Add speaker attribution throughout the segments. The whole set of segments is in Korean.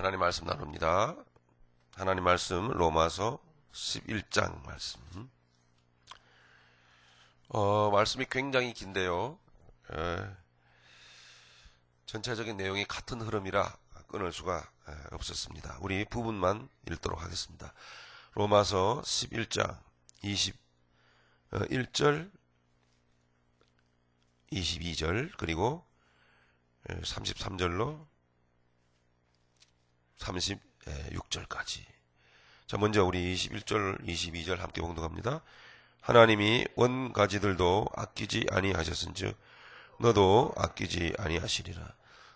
Speaker 1: 하나님 말씀 나눕니다. 하나님 말씀 로마서 11장 말씀. 말씀이 굉장히 긴데요. 전체적인 내용이 같은 흐름이라 끊을 수가 없었습니다. 우리 부분만 읽도록 하겠습니다. 로마서 11장 21절 22절 그리고 33절로 36절까지. 자, 먼저 우리 21절 22절 함께 봉독합니다. 하나님이 원가지들도 아끼지 아니하셨은즉 너도 아끼지 아니하시리라.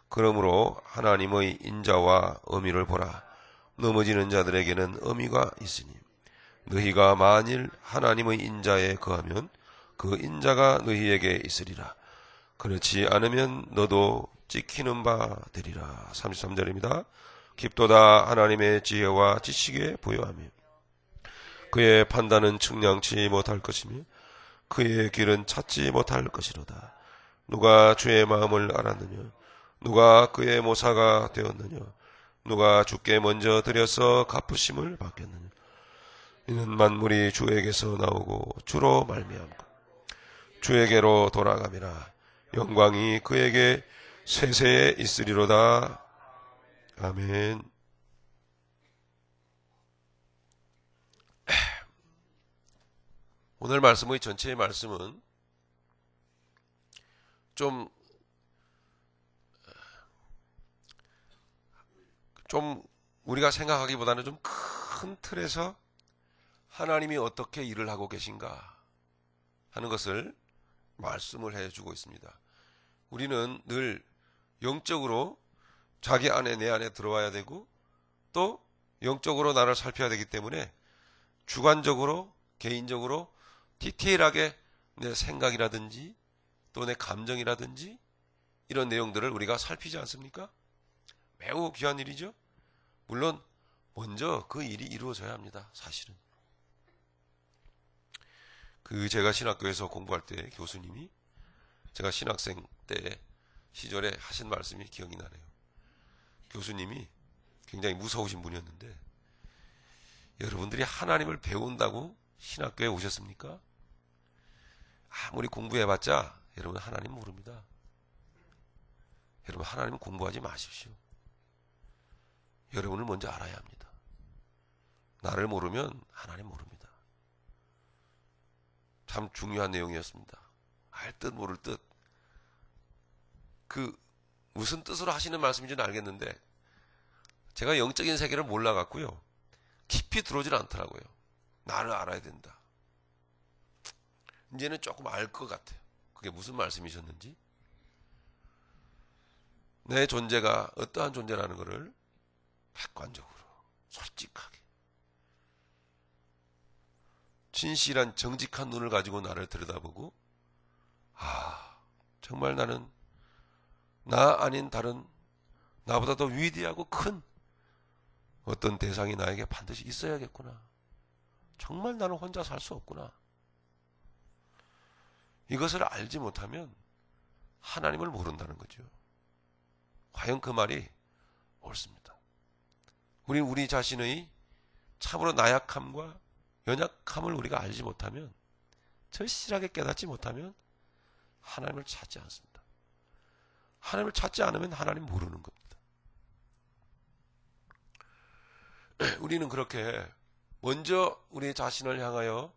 Speaker 1: 그러므로 하나님의 인자와 의미를 보라. 넘어지는 자들에게는 의미가 있으니 너희가 만일 하나님의 인자에 거하면 그 인자가 너희에게 있으리라. 그렇지 않으면 너도 찍히는 바 되리라. 33절입니다. 깊도다 하나님의 지혜와 지식에 부여하며 그의 판단은 측량치 못할 것이며 그의 길은 찾지 못할 것이로다. 누가 주의 마음을 알았느냐? 누가 그의 모사가 되었느냐? 누가 주께 먼저 드려서 갚으심을 받겠느냐? 이는 만물이 주에게서 나오고 주로 말미암고 주에게로 돌아감이라. 영광이 그에게 세세에 있으리로다. 아멘. 오늘 말씀의 전체의 말씀은 좀 우리가 생각하기보다는 좀 큰 틀에서 하나님이 어떻게 일을 하고 계신가 하는 것을 말씀을 해주고 있습니다. 우리는 늘 영적으로 자기 안에 내 안에 들어와야 되고 또 영적으로 나를 살펴야 되기 때문에 주관적으로 개인적으로 디테일하게 내 생각이라든지 또 내 감정이라든지 이런 내용들을 우리가 살피지 않습니까? 매우 귀한 일이죠. 물론 먼저 그 일이 이루어져야 합니다. 사실은. 제가 신학교에서 공부할 때 교수님이 제가 신학생 때 시절에 하신 말씀이 기억이 나네요. 교수님이 굉장히 무서우신 분이었는데 여러분들이 하나님을 배운다고 신학교에 오셨습니까? 아무리 공부해봤자 여러분 하나님 모릅니다. 여러분 하나님 공부하지 마십시오. 여러분을 먼저 알아야 합니다. 나를 모르면 하나님 모릅니다. 참 중요한 내용이었습니다. 알 듯 모를 듯. 무슨 뜻으로 하시는 말씀인지는 알겠는데 제가 영적인 세계를 몰라갖고요. 깊이 들어오질 않더라고요. 나를 알아야 된다. 이제는 조금 알 것 같아요. 그게 무슨 말씀이셨는지. 내 존재가 어떠한 존재라는 것을 객관적으로 솔직하게 진실한 정직한 눈을 가지고 나를 들여다보고 정말 나는 나 아닌 다른 나보다 더 위대하고 큰 어떤 대상이 나에게 반드시 있어야겠구나. 정말 나는 혼자 살 수 없구나. 이것을 알지 못하면 하나님을 모른다는 거죠. 과연 그 말이 옳습니다. 우리 자신의 참으로 나약함과 연약함을 우리가 알지 못하면 절실하게 깨닫지 못하면 하나님을 찾지 않습니다. 하나님을 찾지 않으면 하나님 모르는 겁니다. 우리는 그렇게 먼저 우리 자신을 향하여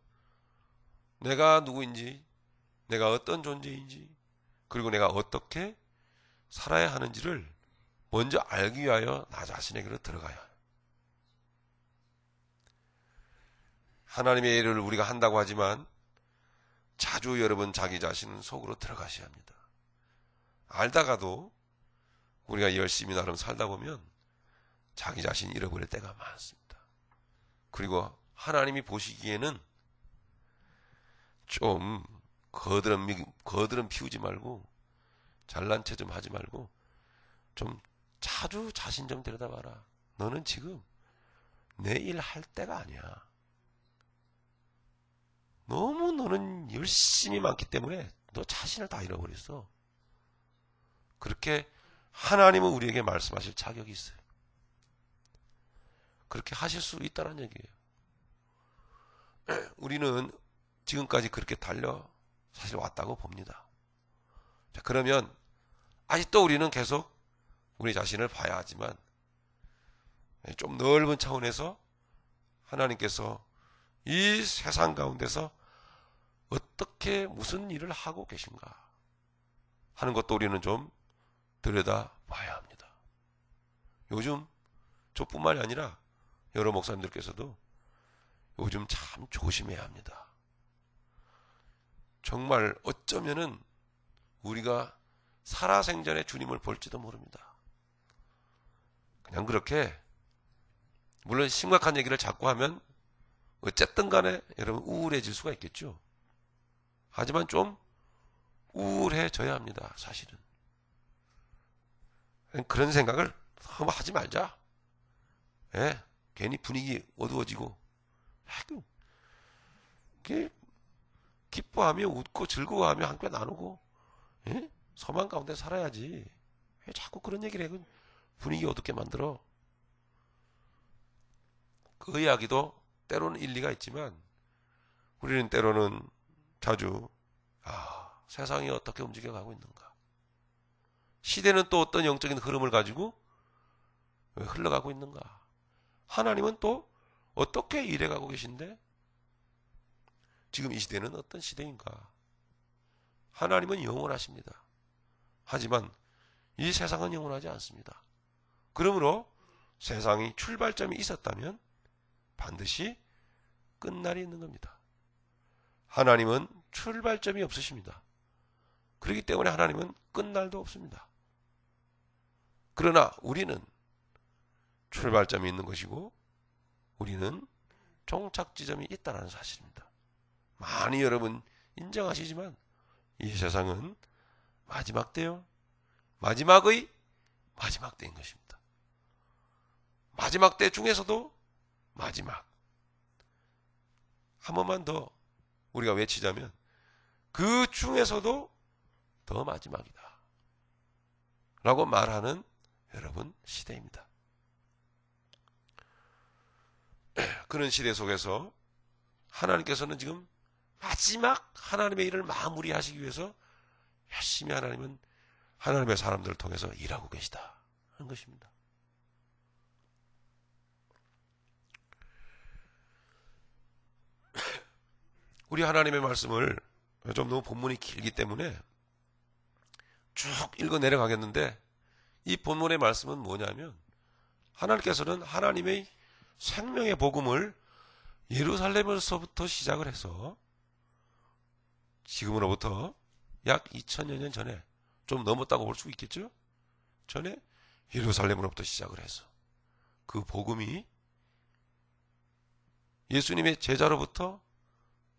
Speaker 1: 내가 누구인지 내가 어떤 존재인지 그리고 내가 어떻게 살아야 하는지를 먼저 알기 위하여 나 자신에게로 들어가야 해요. 하나님의 일을 우리가 한다고 하지만 자주 여러분 자기 자신은 속으로 들어가셔야 합니다. 알다가도 우리가 열심히 나름 살다 보면 자기 자신 잃어버릴 때가 많습니다. 그리고 하나님이 보시기에는 좀 거드름 피우지 말고 잘난 체 좀 하지 말고 좀 자주 자신 좀 들여다봐라. 너는 지금 내 일 할 때가 아니야. 너무 너는 열심히 많기 때문에 너 자신을 다 잃어버렸어. 그렇게 하나님은 우리에게 말씀하실 자격이 있어요. 그렇게 하실 수 있다는 얘기예요. 우리는 지금까지 그렇게 달려 사실 왔다고 봅니다. 자, 그러면 아직도 우리는 계속 우리 자신을 봐야 하지만 좀 넓은 차원에서 하나님께서 이 세상 가운데서 어떻게 무슨 일을 하고 계신가 하는 것도 우리는 좀 들여다봐야 합니다. 요즘 저뿐만이 아니라 여러 목사님들께서도 요즘 참 조심해야 합니다. 정말 어쩌면은 우리가 살아생전에 주님을 볼지도 모릅니다. 그냥 그렇게 물론 심각한 얘기를 자꾸 하면 어쨌든 간에 여러분 우울해질 수가 있겠죠. 하지만 좀 우울해져야 합니다. 사실은. 그런 생각을 너무 하지 말자. 예, 괜히 분위기 어두워지고 기뻐하며 웃고 즐거워하며 함께 나누고 예? 소망 가운데 살아야지. 왜 자꾸 그런 얘기를 해? 분위기 어둡게 만들어. 그 이야기도 때로는 일리가 있지만 우리는 때로는 자주 세상이 어떻게 움직여가고 있는가, 시대는 또 어떤 영적인 흐름을 가지고 흘러가고 있는가, 하나님은 또 어떻게 일해가고 계신데 지금 이 시대는 어떤 시대인가. 하나님은 영원하십니다. 하지만 이 세상은 영원하지 않습니다. 그러므로 세상이 출발점이 있었다면 반드시 끝날이 있는 겁니다. 하나님은 출발점이 없으십니다. 그렇기 때문에 하나님은 끝날도 없습니다. 그러나 우리는 출발점이 있는 것이고 우리는 종착지점이 있다는 사실입니다. 많이 여러분 인정하시지만 이 세상은 마지막 때요, 마지막의 마지막 때인 것입니다. 마지막 때 중에서도 마지막. 한 번만 더 우리가 외치자면 그 중에서도 더 마지막이다 라고 말하는 여러분 시대입니다. 그런 시대 속에서 하나님께서는 지금 마지막 하나님의 일을 마무리하시기 위해서 열심히 하나님은 하나님의 사람들을 통해서 일하고 계시다 하는 것입니다. 우리 하나님의 말씀을 좀 너무 본문이 길기 때문에 쭉 읽어 내려가겠는데, 이 본문의 말씀은 뭐냐면 하나님께서는 하나님의 생명의 복음을 예루살렘에서부터 시작을 해서 지금으로부터 약 2000여 년 전에, 좀 넘었다고 볼 수 있겠죠? 전에 예루살렘으로부터 시작을 해서 그 복음이 예수님의 제자로부터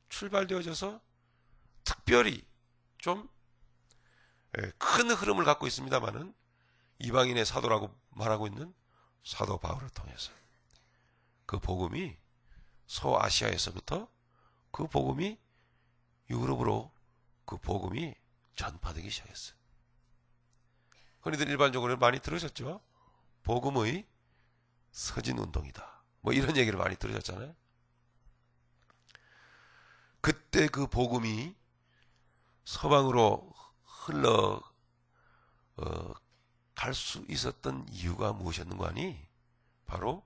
Speaker 1: 출발되어져서 특별히 좀 큰 흐름을 갖고 있습니다마는 이방인의 사도라고 말하고 있는 사도 바울을 통해서 그 복음이 소아시아에서부터 그 복음이 유럽으로 그 복음이 전파되기 시작했어요. 흔히들 일반적으로 많이 들으셨죠? 복음의 서진 운동이다, 뭐 이런 얘기를 많이 들으셨잖아요. 그때 그 복음이 서방으로 흘러 갈 수 있었던 이유가 무엇이었는가 하니 바로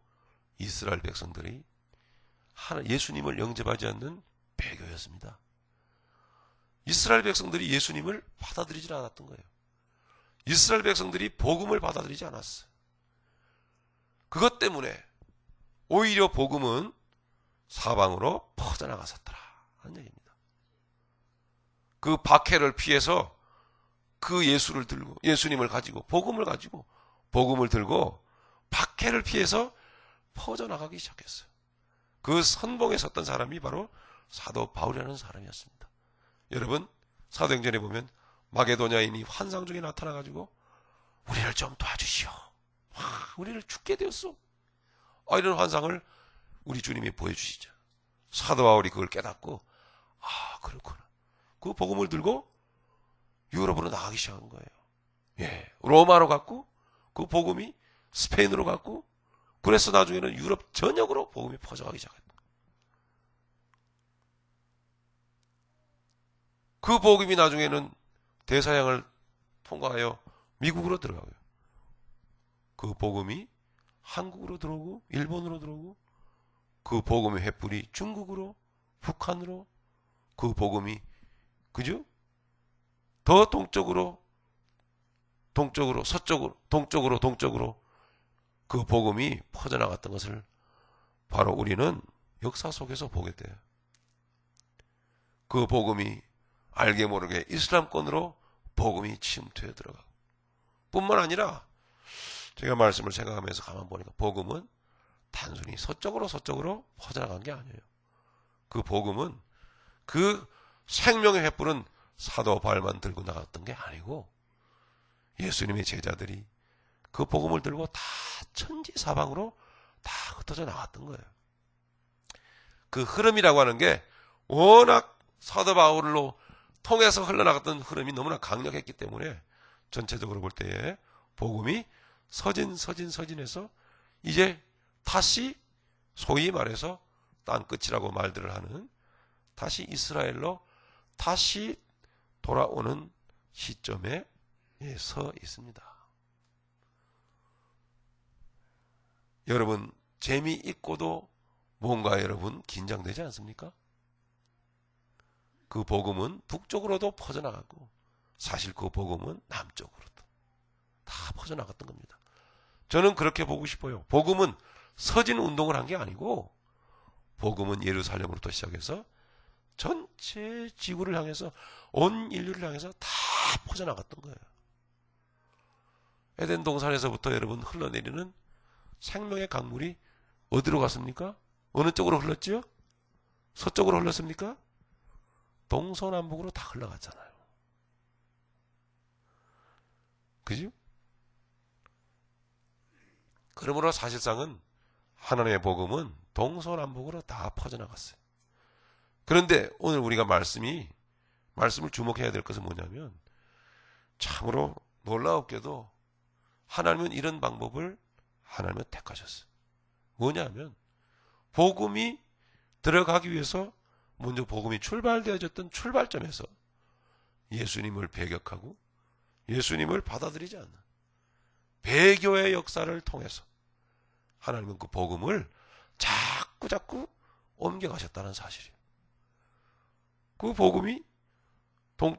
Speaker 1: 이스라엘 백성들이 예수님을 영접하지 않는 배교였습니다. 이스라엘 백성들이 예수님을 받아들이지 않았던 거예요. 이스라엘 백성들이 복음을 받아들이지 않았어요. 그것 때문에 오히려 복음은 사방으로 퍼져나갔었더라 하는 얘기입니다. 그 박해를 피해서 그 예수를 들고, 예수님을 가지고, 복음을 들고 박해를 피해서 퍼져나가기 시작했어요. 그 선봉에 섰던 사람이 바로 사도 바울이라는 사람이었습니다. 여러분, 사도행전에 보면 마게도냐인이 환상 중에 나타나가지고 우리를 좀 도와주시오, 우리를 죽게 되었어, 이런 환상을 우리 주님이 보여주시죠. 사도 바울이 그걸 깨닫고 그렇구나, 그 복음을 들고 유럽으로 나가기 시작한 거예요. 예, 로마로 갔고 그 복음이 스페인으로 갔고 그래서 나중에는 유럽 전역으로 복음이 퍼져가기 시작했다. 그 복음이 나중에는 대서양을 통과하여 미국으로 들어가고요. 그 복음이 한국으로 들어오고 일본으로 들어오고 그 복음의 횃불이 중국으로 북한으로 그 복음이 그죠? 더 동쪽으로 서쪽으로 그 복음이 퍼져나갔던 것을 바로 우리는 역사 속에서 보게 돼요. 그 복음이 알게 모르게 이슬람권으로 복음이 침투해 들어가고 뿐만 아니라 제가 말씀을 생각하면서 가만 보니까 복음은 단순히 서쪽으로 퍼져나간 게 아니에요. 그 복음은 그 생명의 횃불은 사도 바울만 들고 나갔던 게 아니고 예수님의 제자들이 그 복음을 들고 다 천지사방으로 다 흩어져 나갔던 거예요. 그 흐름이라고 하는 게 워낙 사도 바울로 통해서 흘러나갔던 흐름이 너무나 강력했기 때문에 전체적으로 볼 때에 복음이 서진해서 이제 다시 소위 말해서 땅끝이라고 말들을 하는 다시 이스라엘로 다시 돌아오는 시점에 서 있습니다. 여러분 재미있고도 뭔가 여러분 긴장되지 않습니까? 그 복음은 북쪽으로도 퍼져나갔고 사실 그 복음은 남쪽으로도 다 퍼져나갔던 겁니다. 저는 그렇게 보고 싶어요. 복음은 서진 운동을 한 게 아니고 복음은 예루살렘으로부터 시작해서 전체 지구를 향해서 온 인류를 향해서 다 퍼져나갔던 거예요. 에덴 동산에서부터 여러분 흘러내리는 생명의 강물이 어디로 갔습니까? 어느 쪽으로 흘렀지요? 서쪽으로 흘렀습니까? 동서남북으로 다 흘러갔잖아요. 그죠? 그러므로 사실상은 하나님의 복음은 동서남북으로 다 퍼져나갔어요. 그런데 오늘 우리가 말씀을 주목해야 될 것은 뭐냐면 참으로 놀라웠게도 하나님은 이런 방법을 하나님은 택하셨어요. 뭐냐면 복음이 들어가기 위해서 먼저 복음이 출발되어졌던 출발점에서 예수님을 배격하고 예수님을 받아들이지 않는 배교의 역사를 통해서 하나님은 그 복음을 자꾸 옮겨가셨다는 사실이에요. 그 복음이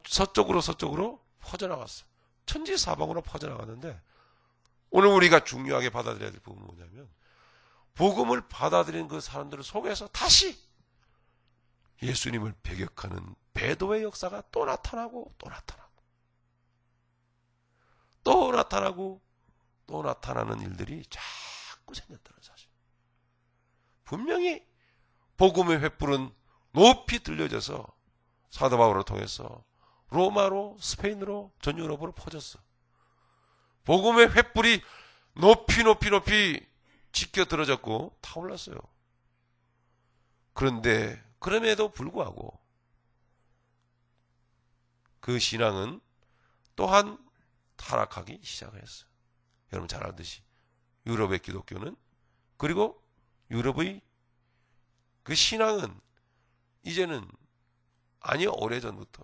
Speaker 1: 서쪽으로 퍼져나갔어요. 천지사방으로 퍼져나갔는데 오늘 우리가 중요하게 받아들여야 될 부분은 뭐냐면 복음을 받아들이는 그 사람들 속에서 다시 예수님을 배격하는 배도의 역사가 또 나타나고 또 나타나는 일들이 자꾸 생겼다는 사실. 분명히 복음의 횃불은 높이 들려져서 사도 바울을 통해서 로마로 스페인으로 전 유럽으로 퍼졌어. 복음의 횃불이 높이 지켜 들어졌고 타올랐어요. 그런데 그럼에도 불구하고 그 신앙은 또한 타락하기 시작했어요. 여러분 잘 알듯이 유럽의 기독교는 그리고 유럽의 그 신앙은 이제는 아니요 오래전부터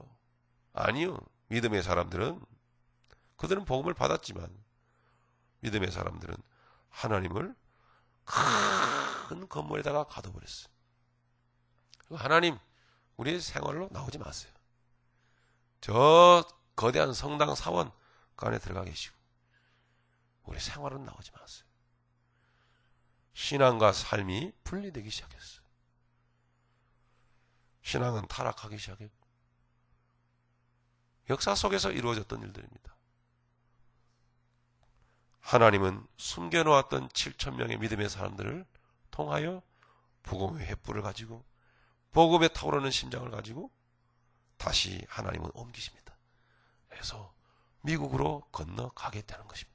Speaker 1: 아니요 믿음의 사람들은 그들은 복음을 받았지만 믿음의 사람들은 하나님을 큰 건물에다가 가둬버렸어요. 하나님 우리의 생활로 나오지 마세요. 저 거대한 성당 사원 그 안에 들어가 계시고 우리 생활은 나오지 마세요. 신앙과 삶이 분리되기 시작했어요. 신앙은 타락하기 시작했고 역사 속에서 이루어졌던 일들입니다. 하나님은 숨겨놓았던 7,000명의 믿음의 사람들을 통하여 복음의 횃불을 가지고 복음에 타오르는 심장을 가지고 다시 하나님은 옮기십니다. 그래서 미국으로 건너가게 되는 것입니다.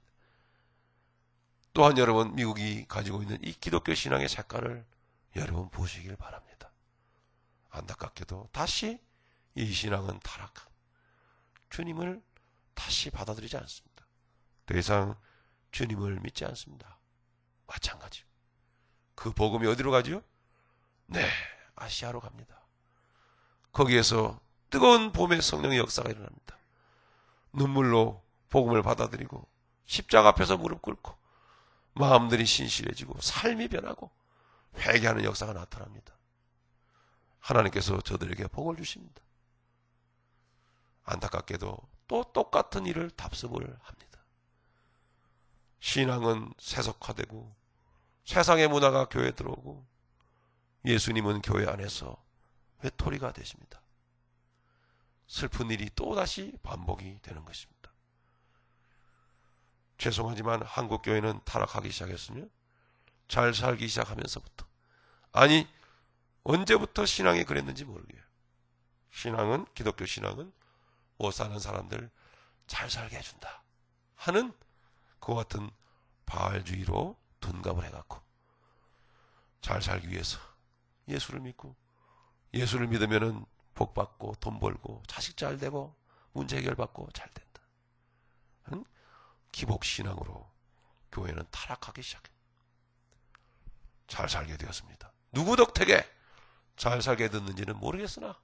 Speaker 1: 또한 여러분 미국이 가지고 있는 이 기독교 신앙의 색깔을 여러분 보시길 바랍니다. 안타깝게도 다시 이 신앙은 타락하고 주님을 다시 받아들이지 않습니다. 더 이상 주님을 믿지 않습니다. 마찬가지. 그 복음이 어디로 가죠? 네, 아시아로 갑니다. 거기에서 뜨거운 봄의 성령의 역사가 일어납니다. 눈물로 복음을 받아들이고 십자가 앞에서 무릎 꿇고 마음들이 신실해지고 삶이 변하고 회개하는 역사가 나타납니다. 하나님께서 저들에게 복을 주십니다. 안타깝게도 또 똑같은 일을 답습을 합니다. 신앙은 세속화되고 세상의 문화가 교회에 들어오고 예수님은 교회 안에서 외톨이가 되십니다. 슬픈 일이 또다시 반복이 되는 것입니다. 죄송하지만 한국 교회는 타락하기 시작했으며 잘 살기 시작하면서부터, 아니 언제부터 신앙이 그랬는지 모르겠어요. 신앙은, 기독교 신앙은 못 사는 사람들 잘 살게 해준다 하는 그와 같은 바알주의로 둔갑을 해갖고 잘 살기 위해서 예수를 믿고, 예수를 믿으면은 복 받고 돈 벌고 자식 잘 되고 문제 해결받고 잘 된다 하는 기복신앙으로 교회는 타락하기 시작해요. 잘 살게 되었습니다. 누구 덕택에 잘 살게 됐는지는 모르겠으나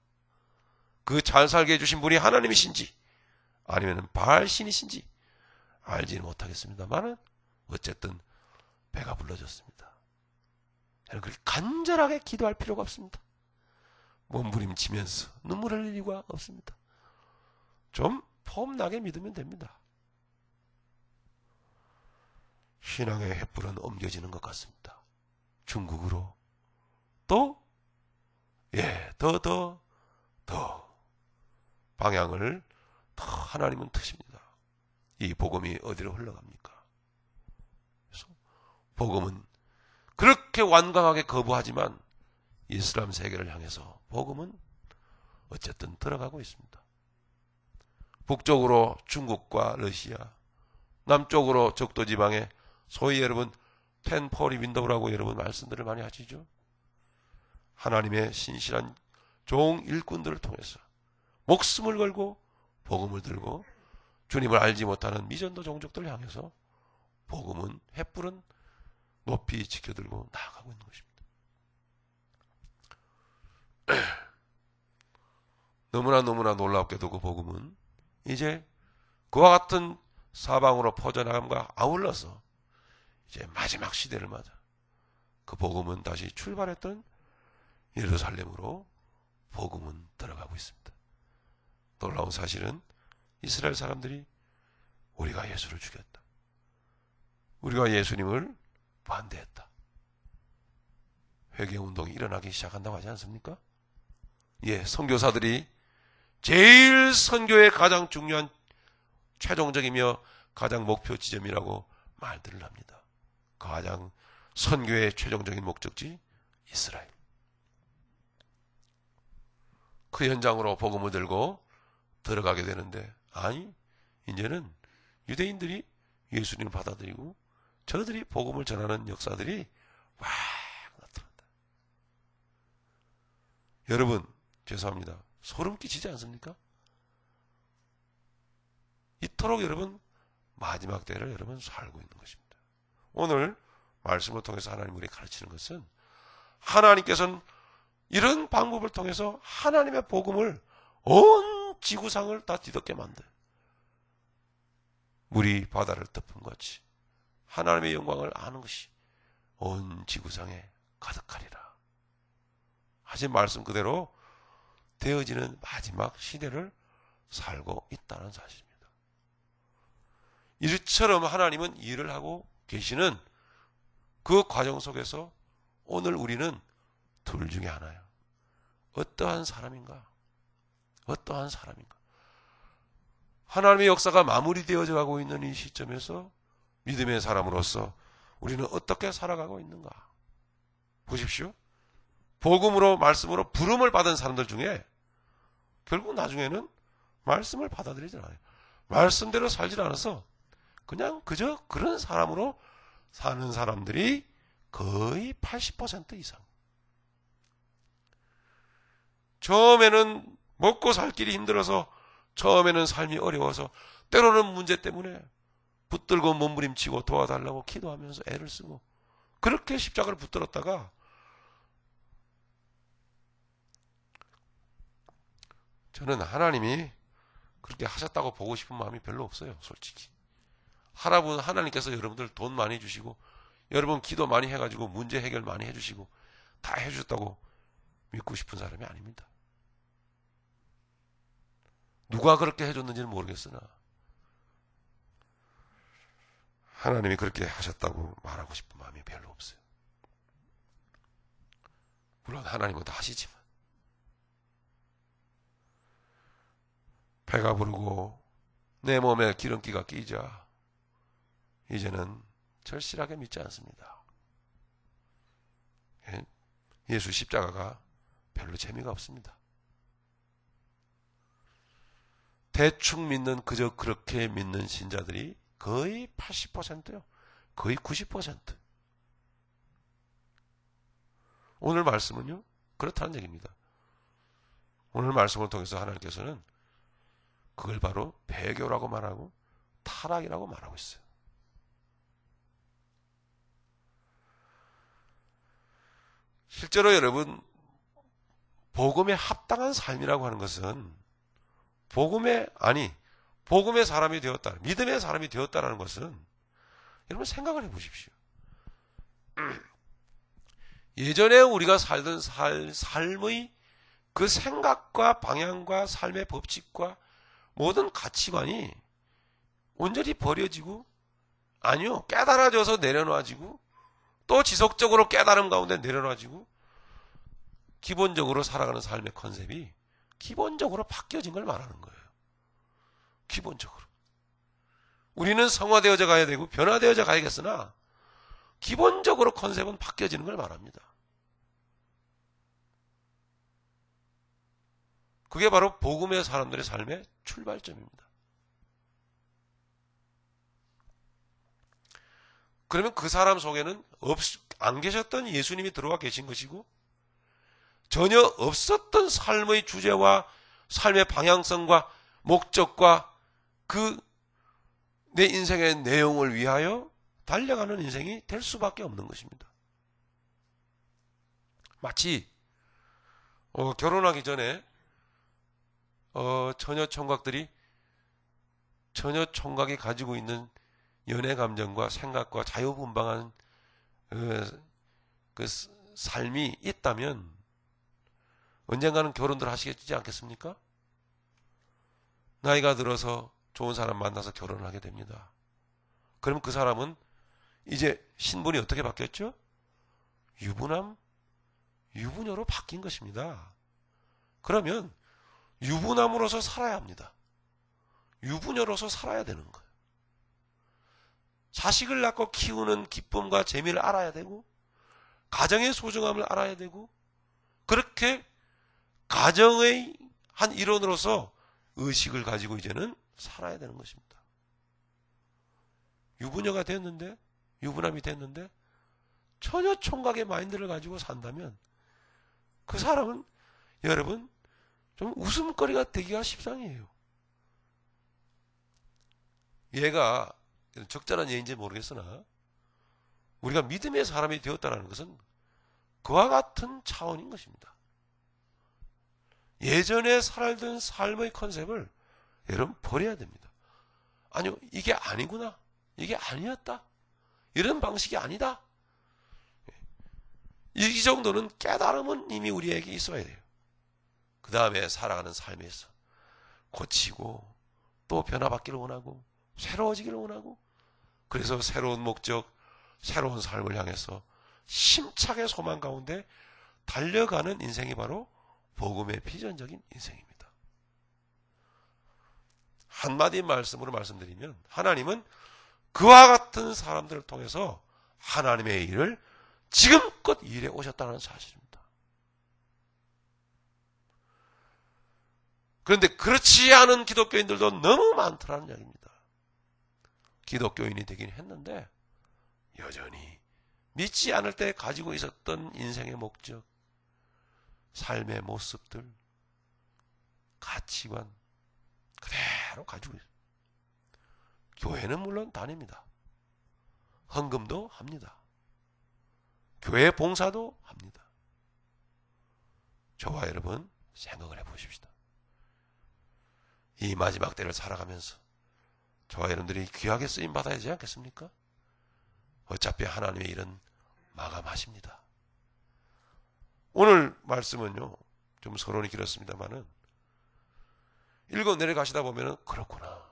Speaker 1: 그 잘 살게 해주신 분이 하나님이신지 아니면 바알신이신지 알지는 못하겠습니다만은 어쨌든 배가 불러졌습니다. 그렇게 간절하게 기도할 필요가 없습니다. 몸부림치면서 눈물 흘릴 이유가 없습니다. 좀 폼나게 믿으면 됩니다. 신앙의 횃불은 옮겨지는 것 같습니다. 중국으로 또 더 방향을 더 하나님은 트십니다. 이 복음이 어디로 흘러갑니까? 그래서 복음은 그렇게 완강하게 거부하지만 이슬람 세계를 향해서 복음은 어쨌든 들어가고 있습니다. 북쪽으로 중국과 러시아, 남쪽으로 적도 지방에 소위 여러분 텐포리 윈도우라고 여러분 말씀들을 많이 하시죠. 하나님의 신실한 종 일꾼들을 통해서 목숨을 걸고 복음을 들고 주님을 알지 못하는 미전도 종족들을 향해서 복음은, 횃불은 높이 지켜들고 나아가고 있는 것입니다. 너무나 놀랍게도 그 복음은 이제 그와 같은 사방으로 퍼져나감과 아울러서 이제 마지막 시대를 맞아 그 복음은 다시 출발했던 예루살렘으로 복음은 들어가고 있습니다. 놀라운 사실은 이스라엘 사람들이 우리가 예수를 죽였다, 우리가 예수님을 반대했다, 회개운동이 일어나기 시작한다고 하지 않습니까? 예, 선교사들이 제일 선교의 가장 중요한 최종적이며 가장 목표 지점이라고 말들을 합니다. 가장 선교의 최종적인 목적지 이스라엘. 그 현장으로 복음을 들고 들어가게 되는데, 아니 이제는 유대인들이 예수님을 받아들이고 저들이 복음을 전하는 역사들이 막 나타난다. 여러분 죄송합니다. 소름 끼치지 않습니까? 이토록 여러분 마지막 때를 여러분 살고 있는 것입니다. 오늘 말씀을 통해서 하나님 우리에게 가르치는 것은 하나님께서는 이런 방법을 통해서 하나님의 복음을 온 지구상을 다 뒤덮게 만들, 물이 바다를 덮은 같이 하나님의 영광을 아는 것이 온 지구상에 가득하리라 하신 말씀 그대로 되어지는 마지막 시대를 살고 있다는 사실입니다. 이처럼 하나님은 일을 하고 계시는 그 과정 속에서 오늘 우리는 둘 중에 하나예요. 어떠한 사람인가? 어떠한 사람인가? 하나님의 역사가 마무리되어져 가고 있는 이 시점에서 믿음의 사람으로서 우리는 어떻게 살아가고 있는가? 보십시오. 복음으로, 말씀으로 부름을 받은 사람들 중에 결국 나중에는 말씀을 받아들이지 않아요. 말씀대로 살지 않아서 그냥 그저 그런 사람으로 사는 사람들이 거의 80% 이상. 처음에는 먹고 살 길이 힘들어서, 처음에는 삶이 어려워서, 때로는 문제 때문에 붙들고 몸부림치고 도와달라고 기도하면서 애를 쓰고, 그렇게 십자가를 붙들었다가 저는 하나님이 그렇게 하셨다고 보고 싶은 마음이 별로 없어요. 솔직히. 하나님께서 여러분들 돈 많이 주시고 여러분 기도 많이 해가지고 문제 해결 많이 해주시고 다 해주셨다고 믿고 싶은 사람이 아닙니다. 누가 그렇게 해줬는지는 모르겠으나 하나님이 그렇게 하셨다고 말하고 싶은 마음이 별로 없어요. 물론 하나님은 다 하시지만 배가 부르고 내 몸에 기름기가 끼자 이제는 절실하게 믿지 않습니다. 예수 십자가가 별로 재미가 없습니다. 대충 믿는 그저 그렇게 믿는 신자들이 거의 80%요. 거의 90%. 오늘 말씀은요. 그렇다는 얘기입니다. 오늘 말씀을 통해서 하나님께서는 그걸 바로 배교라고 말하고 타락이라고 말하고 있어요. 실제로 여러분 복음에 합당한 삶이라고 하는 것은 복음의 사람이 되었다. 믿음의 사람이 되었다라는 것은 여러분 생각을 해보십시오. 예전에 우리가 살던 삶의 그 생각과 방향과 삶의 법칙과 모든 가치관이 온전히 버려지고 아니요 깨달아져서 내려놔지고 또 지속적으로 깨달음 가운데 내려놔지고 기본적으로 살아가는 삶의 컨셉이 기본적으로 바뀌어진 걸 말하는 거예요. 기본적으로. 우리는 성화되어져 가야 되고 변화되어져 가야겠으나 기본적으로 컨셉은 바뀌어지는 걸 말합니다. 그게 바로 복음의 사람들의 삶의 출발점입니다. 그러면 그 사람 속에는 안 계셨던 예수님이 들어와 계신 것이고 전혀 없었던 삶의 주제와 삶의 방향성과 목적과 그 내 인생의 내용을 위하여 달려가는 인생이 될 수밖에 없는 것입니다. 마치 결혼하기 전에 처녀 총각이 가지고 있는 연애 감정과 생각과 자유분방한 그 삶이 있다면 언젠가는 결혼들 하시겠지 않겠습니까? 나이가 들어서 좋은 사람 만나서 결혼을 하게 됩니다. 그럼 그 사람은 이제 신분이 어떻게 바뀌었죠? 유부녀로 바뀐 것입니다. 그러면 유부남으로서 살아야 합니다. 유부녀로서 살아야 되는 거예요. 자식을 낳고 키우는 기쁨과 재미를 알아야 되고 가정의 소중함을 알아야 되고 그렇게 가정의 한 일원으로서 의식을 가지고 이제는 살아야 되는 것입니다. 유부녀가 됐는데 유부남이 됐는데 처녀 총각의 마인드를 가지고 산다면 그 사람은 여러분 좀 웃음거리가 되기가 십상이에요. 얘가 적절한 예인지 모르겠으나 우리가 믿음의 사람이 되었다는 것은 그와 같은 차원인 것입니다. 예전에 살던 삶의 컨셉을 여러분 버려야 됩니다. 아니요, 이게 아니구나. 이게 아니었다. 이런 방식이 아니다. 이 정도는 깨달음은 이미 우리에게 있어야 돼요. 그 다음에 살아가는 삶에서 고치고 또 변화받기를 원하고 새로워지기를 원하고 그래서 새로운 목적, 새로운 삶을 향해서 힘차게 소망 가운데 달려가는 인생이 바로 복음의 비전적인 인생입니다. 한마디 말씀으로 말씀드리면 하나님은 그와 같은 사람들을 통해서 하나님의 일을 지금껏 일해 오셨다는 사실입니다. 그런데 그렇지 않은 기독교인들도 너무 많더라는 이야기입니다. 기독교인이 되긴 했는데 여전히 믿지 않을 때 가지고 있었던 인생의 목적, 삶의 모습들, 가치관 그대로 가지고 있어요. 교회는 물론 다닙니다. 헌금도 합니다. 교회 봉사도 합니다. 저와 여러분 생각을 해보십시다. 이 마지막 때를 살아가면서 저와 여러분들이 귀하게 쓰임 받아야 되지 않겠습니까? 어차피 하나님의 일은 마감하십니다. 오늘 말씀은요, 좀 서론이 길었습니다만은 읽어 내려가시다 보면은 그렇구나.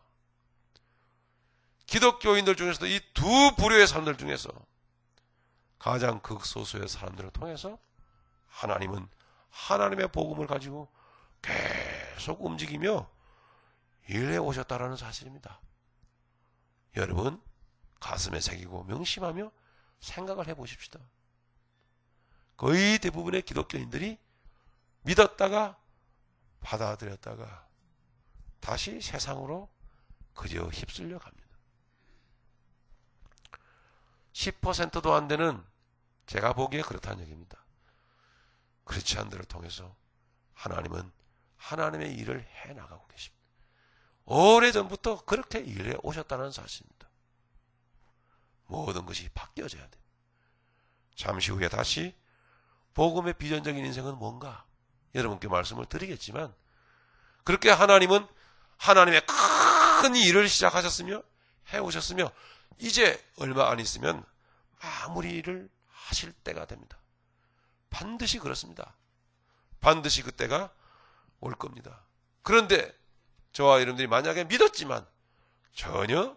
Speaker 1: 기독교인들 중에서도 이 두 부류의 사람들 중에서 가장 극소수의 사람들을 통해서 하나님은 하나님의 복음을 가지고 계속 움직이며 일해 오셨다라는 사실입니다. 여러분 가슴에 새기고 명심하며 생각을 해보십시다. 거의 대부분의 기독교인들이 믿었다가 받아들였다가 다시 세상으로 그저 휩쓸려 갑니다. 10%도 안 되는, 제가 보기에 그렇다는 얘기입니다. 크리스찬들을 통해서 하나님은 하나님의 일을 해나가고 계십니다. 오래전부터 그렇게 일해 오셨다는 사실입니다. 모든 것이 바뀌어져야 돼요. 잠시 후에 다시 복음의 비전적인 인생은 뭔가 여러분께 말씀을 드리겠지만, 그렇게 하나님은 하나님의 큰 일을 시작하셨으며 해오셨으며 이제 얼마 안 있으면 마무리를 하실 때가 됩니다. 반드시 그렇습니다. 반드시 그때가 올 겁니다. 그런데 저와 여러분들이 만약에 믿었지만 전혀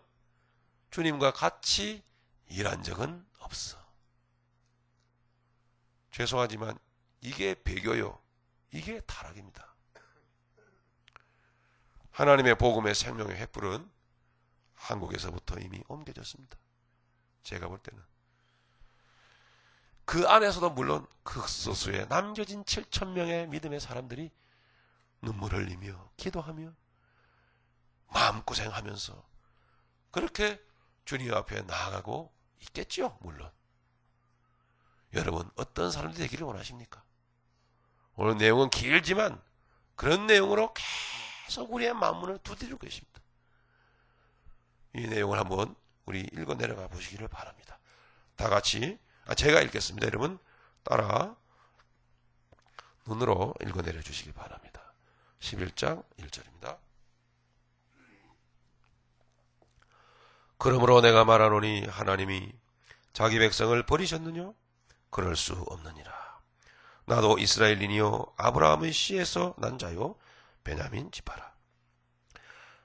Speaker 1: 주님과 같이 일한 적은 없어. 죄송하지만 이게 배교요. 이게 타락입니다. 하나님의 복음의 생명의 횃불은 한국에서부터 이미 옮겨졌습니다. 제가 볼 때는. 그 안에서도 물론 극소수의 남겨진 7,000명의 믿음의 사람들이 눈물 흘리며 기도하며 마음고생하면서 그렇게 주님 앞에 나아가고 있겠지요. 물론. 여러분 어떤 사람들이 되기를 원하십니까? 오늘 내용은 길지만 그런 내용으로 계속 우리의 마음문을 두드리고 계십니다. 이 내용을 한번 우리 읽어 내려가 보시기를 바랍니다. 다 같이 제가 읽겠습니다. 여러분 따라 눈으로 읽어 내려 주시기 바랍니다. 11장 1절입니다. 그러므로 내가 말하노니 하나님이 자기 백성을 버리셨느냐? 그럴 수 없느니라. 나도 이스라엘인이요 아브라함의 씨에서 난 자요 베냐민 지파라.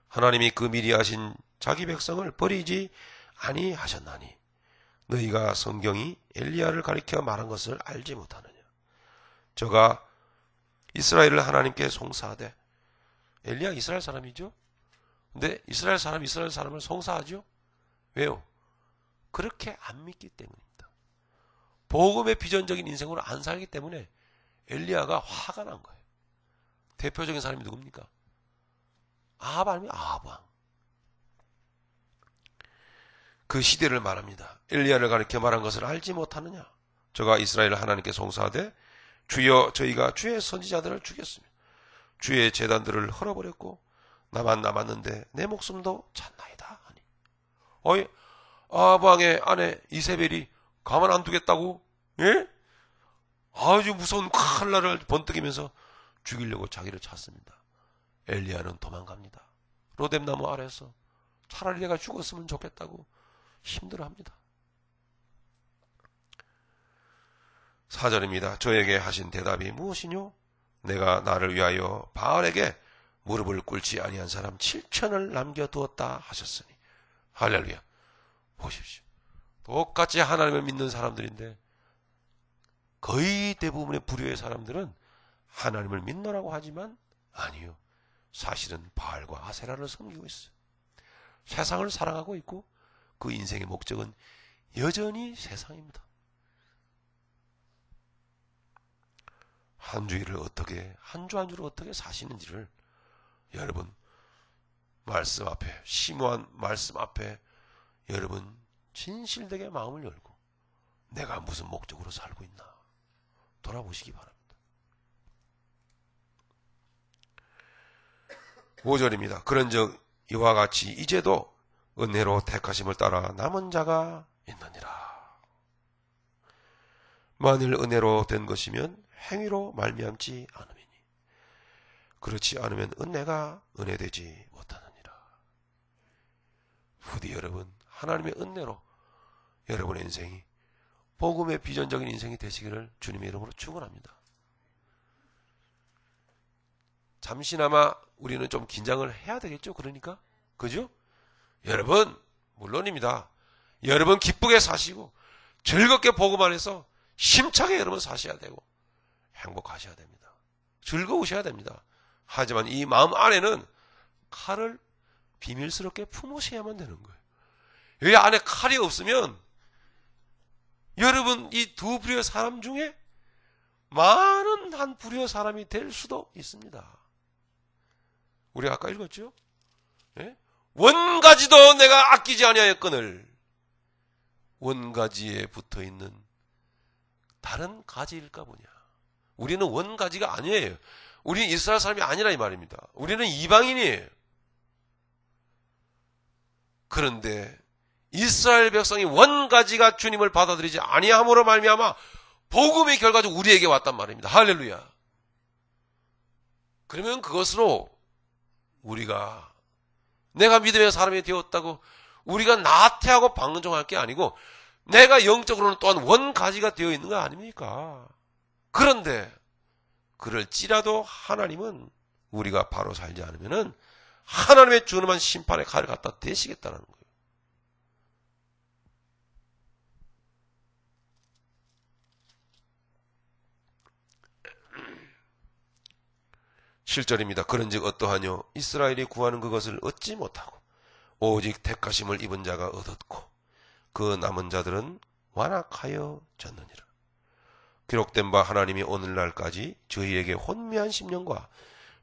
Speaker 1: 하나님이 그 미리 하신 자기 백성을 버리지 아니하셨나니 너희가 성경이 엘리야를 가리켜 말한 것을 알지 못하느냐. 저가 이스라엘을 하나님께 송사하되, 엘리야 이스라엘 사람이죠. 근데 이스라엘 사람을 송사하죠. 왜요? 그렇게 안 믿기 때문입니다. 복음의 비전적인 인생으로 안 살기 때문에 엘리야가 화가 난 거예요. 대표적인 사람이 누굽니까? 아합 아닙니까? 아합 왕. 그 시대를 말합니다. 엘리야를 가리켜 말한 것을 알지 못하느냐. 저가 이스라엘을 하나님께 송사하되 주여 저희가 주의 선지자들을 죽였으며 주의 제단들을 헐어버렸고 나만 남았는데 내 목숨도 찼나이다 하니. 어이 아합 왕의 아내 이세벨이 가만 안 두겠다고? 예? 아주 무서운 칼날을 번뜩이면서 죽이려고 자기를 찾습니다. 엘리야는 도망갑니다. 로뎀나무 아래에서 차라리 내가 죽었으면 좋겠다고 힘들어합니다. 4절입니다. 저에게 하신 대답이 무엇이뇨? 내가 나를 위하여 바알에게 무릎을 꿇지 아니한 사람 7천을 남겨두었다 하셨으니. 할렐루야. 보십시오. 똑같이 하나님을 믿는 사람들인데 거의 대부분의 부류의 사람들은 하나님을 믿노라고 하지만 아니요. 사실은 바알과 아세라를 섬기고 있어요. 세상을 사랑하고 있고 그 인생의 목적은 여전히 세상입니다. 한 주일을 어떻게, 한 주 한 주를 어떻게 사시는지를 여러분 말씀 앞에, 심오한 말씀 앞에 여러분 진실되게 마음을 열고 내가 무슨 목적으로 살고 있나 돌아보시기 바랍니다. 5절입니다. 그런즉 이와 같이 이제도 은혜로 택하심을 따라 남은 자가 있느니라. 만일 은혜로 된 것이면 행위로 말미암지 않음이니 그렇지 않으면 은혜가 은혜되지 못하느니라. 부디 여러분 하나님의 은혜로 여러분의 인생이 복음의 비전적인 인생이 되시기를 주님의 이름으로 축원합니다. 잠시나마 우리는 좀 긴장을 해야 되겠죠. 그러니까 그죠? 여러분 물론입니다. 여러분 기쁘게 사시고 즐겁게 복음 안에서 힘차게 여러분 사셔야 되고 행복하셔야 됩니다. 즐거우셔야 됩니다. 하지만 이 마음 안에는 칼을 비밀스럽게 품으셔야만 되는 거예요. 여기 안에 칼이 없으면 여러분 이 두 부류의 사람 중에 많은 한 부류의 사람이 될 수도 있습니다. 우리가 아까 읽었죠? 예? 원가지도 내가 아끼지 아니하였거늘 원가지에 붙어있는 다른 가지일까 보냐. 우리는 원가지가 아니에요. 우리는 이스라엘 사람이 아니라 이 말입니다. 우리는 이방인이에요. 그런데 이스라엘 백성이 원가지가 주님을 받아들이지 아니함으로 말미암아 복음의 결과적으로 우리에게 왔단 말입니다. 할렐루야. 그러면 그것으로 우리가 내가 믿음의 사람이 되었다고 우리가 나태하고 방종할 게 아니고 내가 영적으로는 또한 원가지가 되어 있는 거 아닙니까? 그런데 그럴지라도 하나님은 우리가 바로 살지 않으면은 하나님의 준엄한 심판의 칼을 갖다 대시겠다는 거예요. 7절입니다. 그런즉 어떠하뇨? 이스라엘이 구하는 그것을 얻지 못하고 오직 택하심을 입은 자가 얻었고 그 남은 자들은 완악하여 졌느니라. 기록된 바 하나님이 오늘날까지 저희에게 혼미한 심령과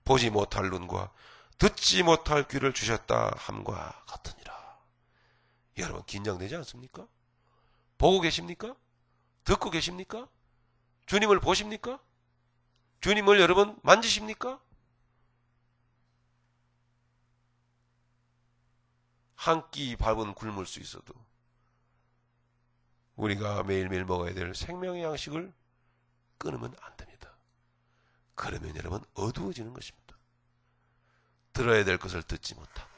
Speaker 1: 보지 못할 눈과 듣지 못할 귀를 주셨다 함과 같으니라. 여러분 긴장되지 않습니까? 보고 계십니까? 듣고 계십니까? 주님을 보십니까? 주님을 여러분 만지십니까? 한 끼 밥은 굶을 수 있어도 우리가 매일매일 먹어야 될 생명의 양식을 끊으면 안 됩니다. 그러면 여러분 어두워지는 것입니다. 들어야 될 것을 듣지 못하고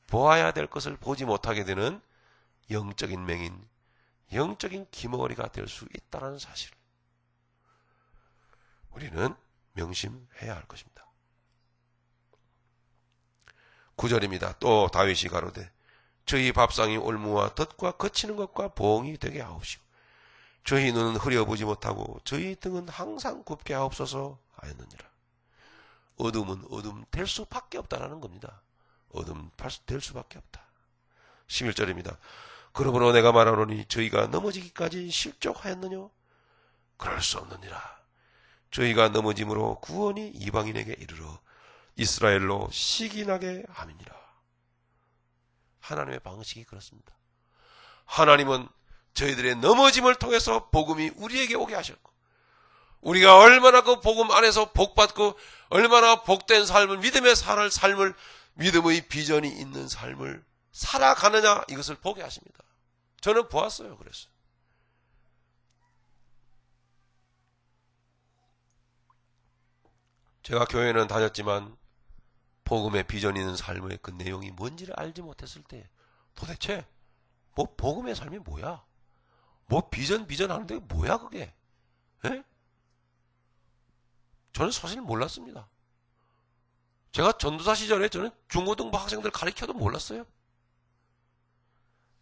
Speaker 1: 보아야 될 것을 보지 못하게 되는 영적인 맹인, 영적인 기머거리가 될 수 있다는 사실을 우리는 명심해야 할 것입니다. 9절입니다. 또 다윗이 가로되 저희 밥상이 올무와 덫과 거치는 것과 보응이 되게 하옵시고 저희 눈은 흐려보지 못하고 저희 등은 항상 굽게 하옵소서 하였느니라. 어둠은 어둠 될 수밖에 없다라는 겁니다. 어둠 될 수밖에 없다. 11절입니다. 그러므로 내가 말하노니 저희가 넘어지기까지 실족하였느뇨? 그럴 수 없느니라. 저희가 넘어짐으로 구원이 이방인에게 이르러 이스라엘로 시기나게 함이니라. 하나님의 방식이 그렇습니다. 하나님은 저희들의 넘어짐을 통해서 복음이 우리에게 오게 하셨고 우리가 얼마나 그 복음 안에서 복받고 얼마나 복된 삶을 믿음의 삶을 믿음의 비전이 있는 삶을 살아가느냐 이것을 보게 하십니다. 저는 보았어요. 그랬어요. 제가 교회는 다녔지만 복음의 비전 있는 삶의 그 내용이 뭔지를 알지 못했을 때 도대체 뭐 복음의 삶이 뭐야? 뭐 비전 하는데 뭐야 그게? 에? 저는 사실 몰랐습니다. 제가 전도사 시절에 저는 중고등부 학생들 가르쳐도 몰랐어요.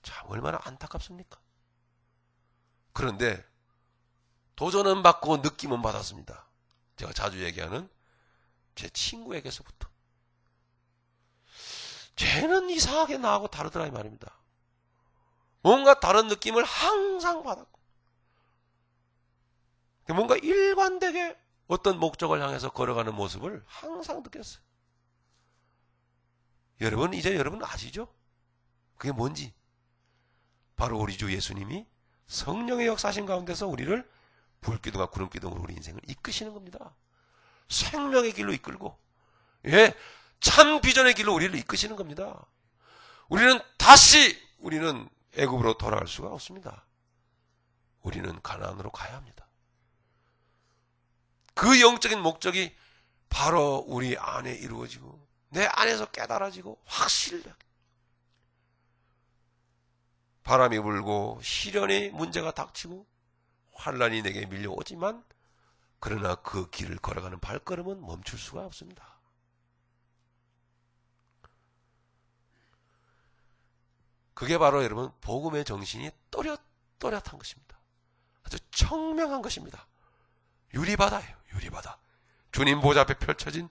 Speaker 1: 참 얼마나 안타깝습니까? 그런데 도전은 받고 느낌은 받았습니다. 제가 자주 얘기하는 제 친구에게서부터. 쟤는 이상하게 나하고 다르더라 이 말입니다. 뭔가 다른 느낌을 항상 받았고 뭔가 일관되게 어떤 목적을 향해서 걸어가는 모습을 항상 느꼈어요. 여러분 이제 여러분 아시죠? 그게 뭔지. 바로 우리 주 예수님이 성령의 역사신 가운데서 우리를 불기둥과 구름기둥으로 우리 인생을 이끄시는 겁니다. 생명의 길로 이끌고 참 비전의 길로 우리를 이끄시는 겁니다. 우리는 애굽으로 돌아갈 수가 없습니다. 우리는 가나안으로 가야 합니다. 그 영적인 목적이 바로 우리 안에 이루어지고 내 안에서 깨달아지고 확실하게 바람이 불고 시련의 문제가 닥치고 환란이 내게 밀려오지만 그러나 그 길을 걸어가는 발걸음은 멈출 수가 없습니다. 그게 바로 여러분 복음의 정신이 또렷또렷한 것입니다. 아주 청명한 것입니다. 유리바다예요. 유리바다. 주님 보좌 앞에 펼쳐진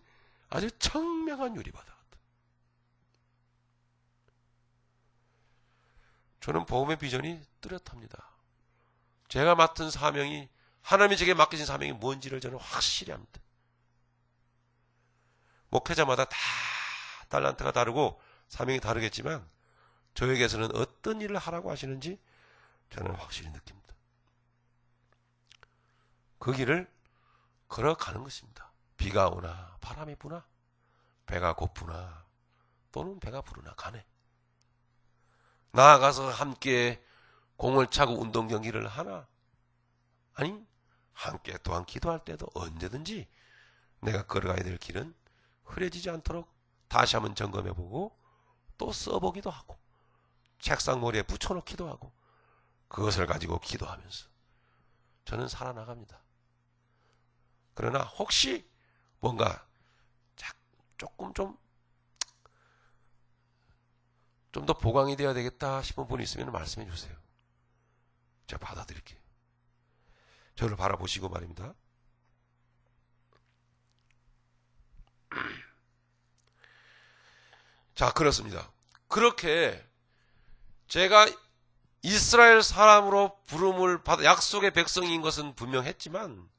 Speaker 1: 아주 청명한 유리바다. 저는 복음의 비전이 뚜렷합니다. 제가 맡은 사명이 하나님이 제게 맡기신 사명이 뭔지를 저는 확실히 합니다. 목회자마다 다 달란트가 다르고 사명이 다르겠지만 저에게서는 어떤 일을 하라고 하시는지 저는 확실히 느낍니다. 그 길을 걸어가는 것입니다. 비가 오나 바람이 부나 배가 고프나 또는 배가 부르나 가네. 나아가서 함께 공을 차고 운동 경기를 하나 아니 함께 또한 기도할 때도 언제든지 내가 걸어가야 될 길은 흐려지지 않도록 다시 한번 점검해보고 또 써보기도 하고 책상 머리에 붙여놓기도 하고 그것을 가지고 기도하면서 저는 살아나갑니다. 그러나 혹시 뭔가 조금 좀 더 보강이 되어야 되겠다 싶은 분이 있으면 말씀해 주세요. 제가 받아드릴게요. 저를 바라보시고 말입니다. 자, 그렇습니다. 그렇게 제가 이스라엘 사람으로 부름을 받아 약속의 백성인 것은 분명했지만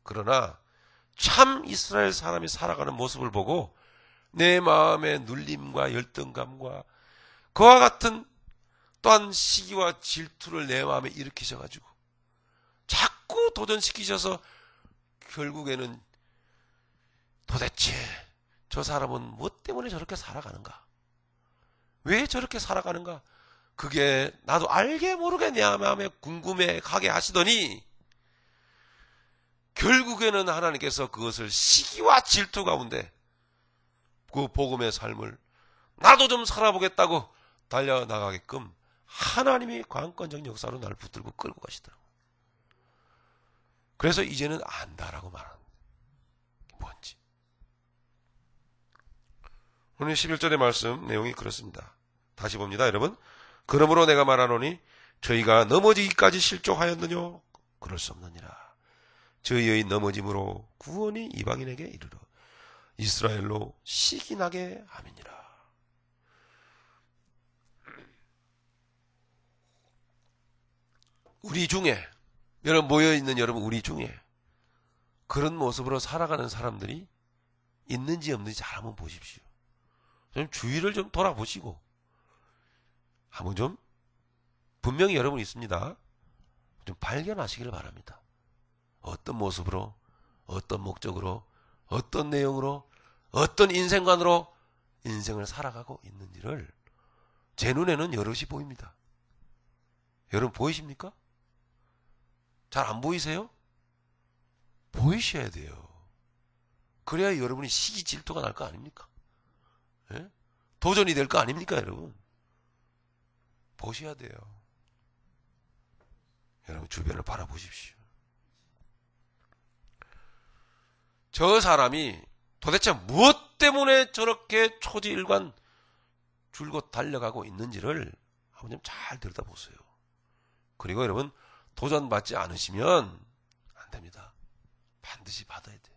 Speaker 1: 그러나 참 이스라엘 사람이 살아가는 모습을 보고 내 마음의 눌림과 열등감과 그와 같은 또한 시기와 질투를 내 마음에 일으키셔가지고 자꾸 도전시키셔서 결국에는 도대체 저 사람은 무엇 때문에 저렇게 살아가는가? 왜 저렇게 살아가는가? 그게 나도 알게 모르게 내 마음에 궁금해하게 하시더니 결국에는 하나님께서 그것을 시기와 질투 가운데 그 복음의 삶을 나도 좀 살아보겠다고 달려나가게끔 하나님이 관건적 역사로 나를 붙들고 끌고 가시더라고요. 그래서 이제는 안다라고 말하는 게 뭔지. 오늘 11절의 말씀 내용이 그렇습니다. 다시 봅니다. 여러분. 그러므로 내가 말하노니 저희가 넘어지기까지 실족하였느뇨? 그럴 수 없느니라. 저희의 넘어짐으로 구원이 이방인에게 이르러 이스라엘로 시기나게 함이니라. 우리 중에 여러분 모여있는 여러분 우리 중에 그런 모습으로 살아가는 사람들이 있는지 없는지 잘 한번 보십시오. 좀 주위를 좀 돌아보시고 한번 좀 분명히 여러분 있습니다. 좀 발견하시기를 바랍니다. 어떤 모습으로 어떤 목적으로 어떤 내용으로 어떤 인생관으로 인생을 살아가고 있는지를 제 눈에는 여럿이 보입니다. 여러분 보이십니까? 잘 안 보이세요? 보이셔야 돼요. 그래야 여러분이 시기 질투가 날 거 아닙니까? 예? 도전이 될 거 아닙니까, 여러분? 보셔야 돼요. 여러분 주변을 바라보십시오. 저 사람이 도대체 무엇 때문에 저렇게 초지일관 줄곧 달려가고 있는지를 한번 좀 잘 들여다보세요. 그리고 여러분 도전받지 않으시면 안 됩니다. 반드시 받아야 돼요.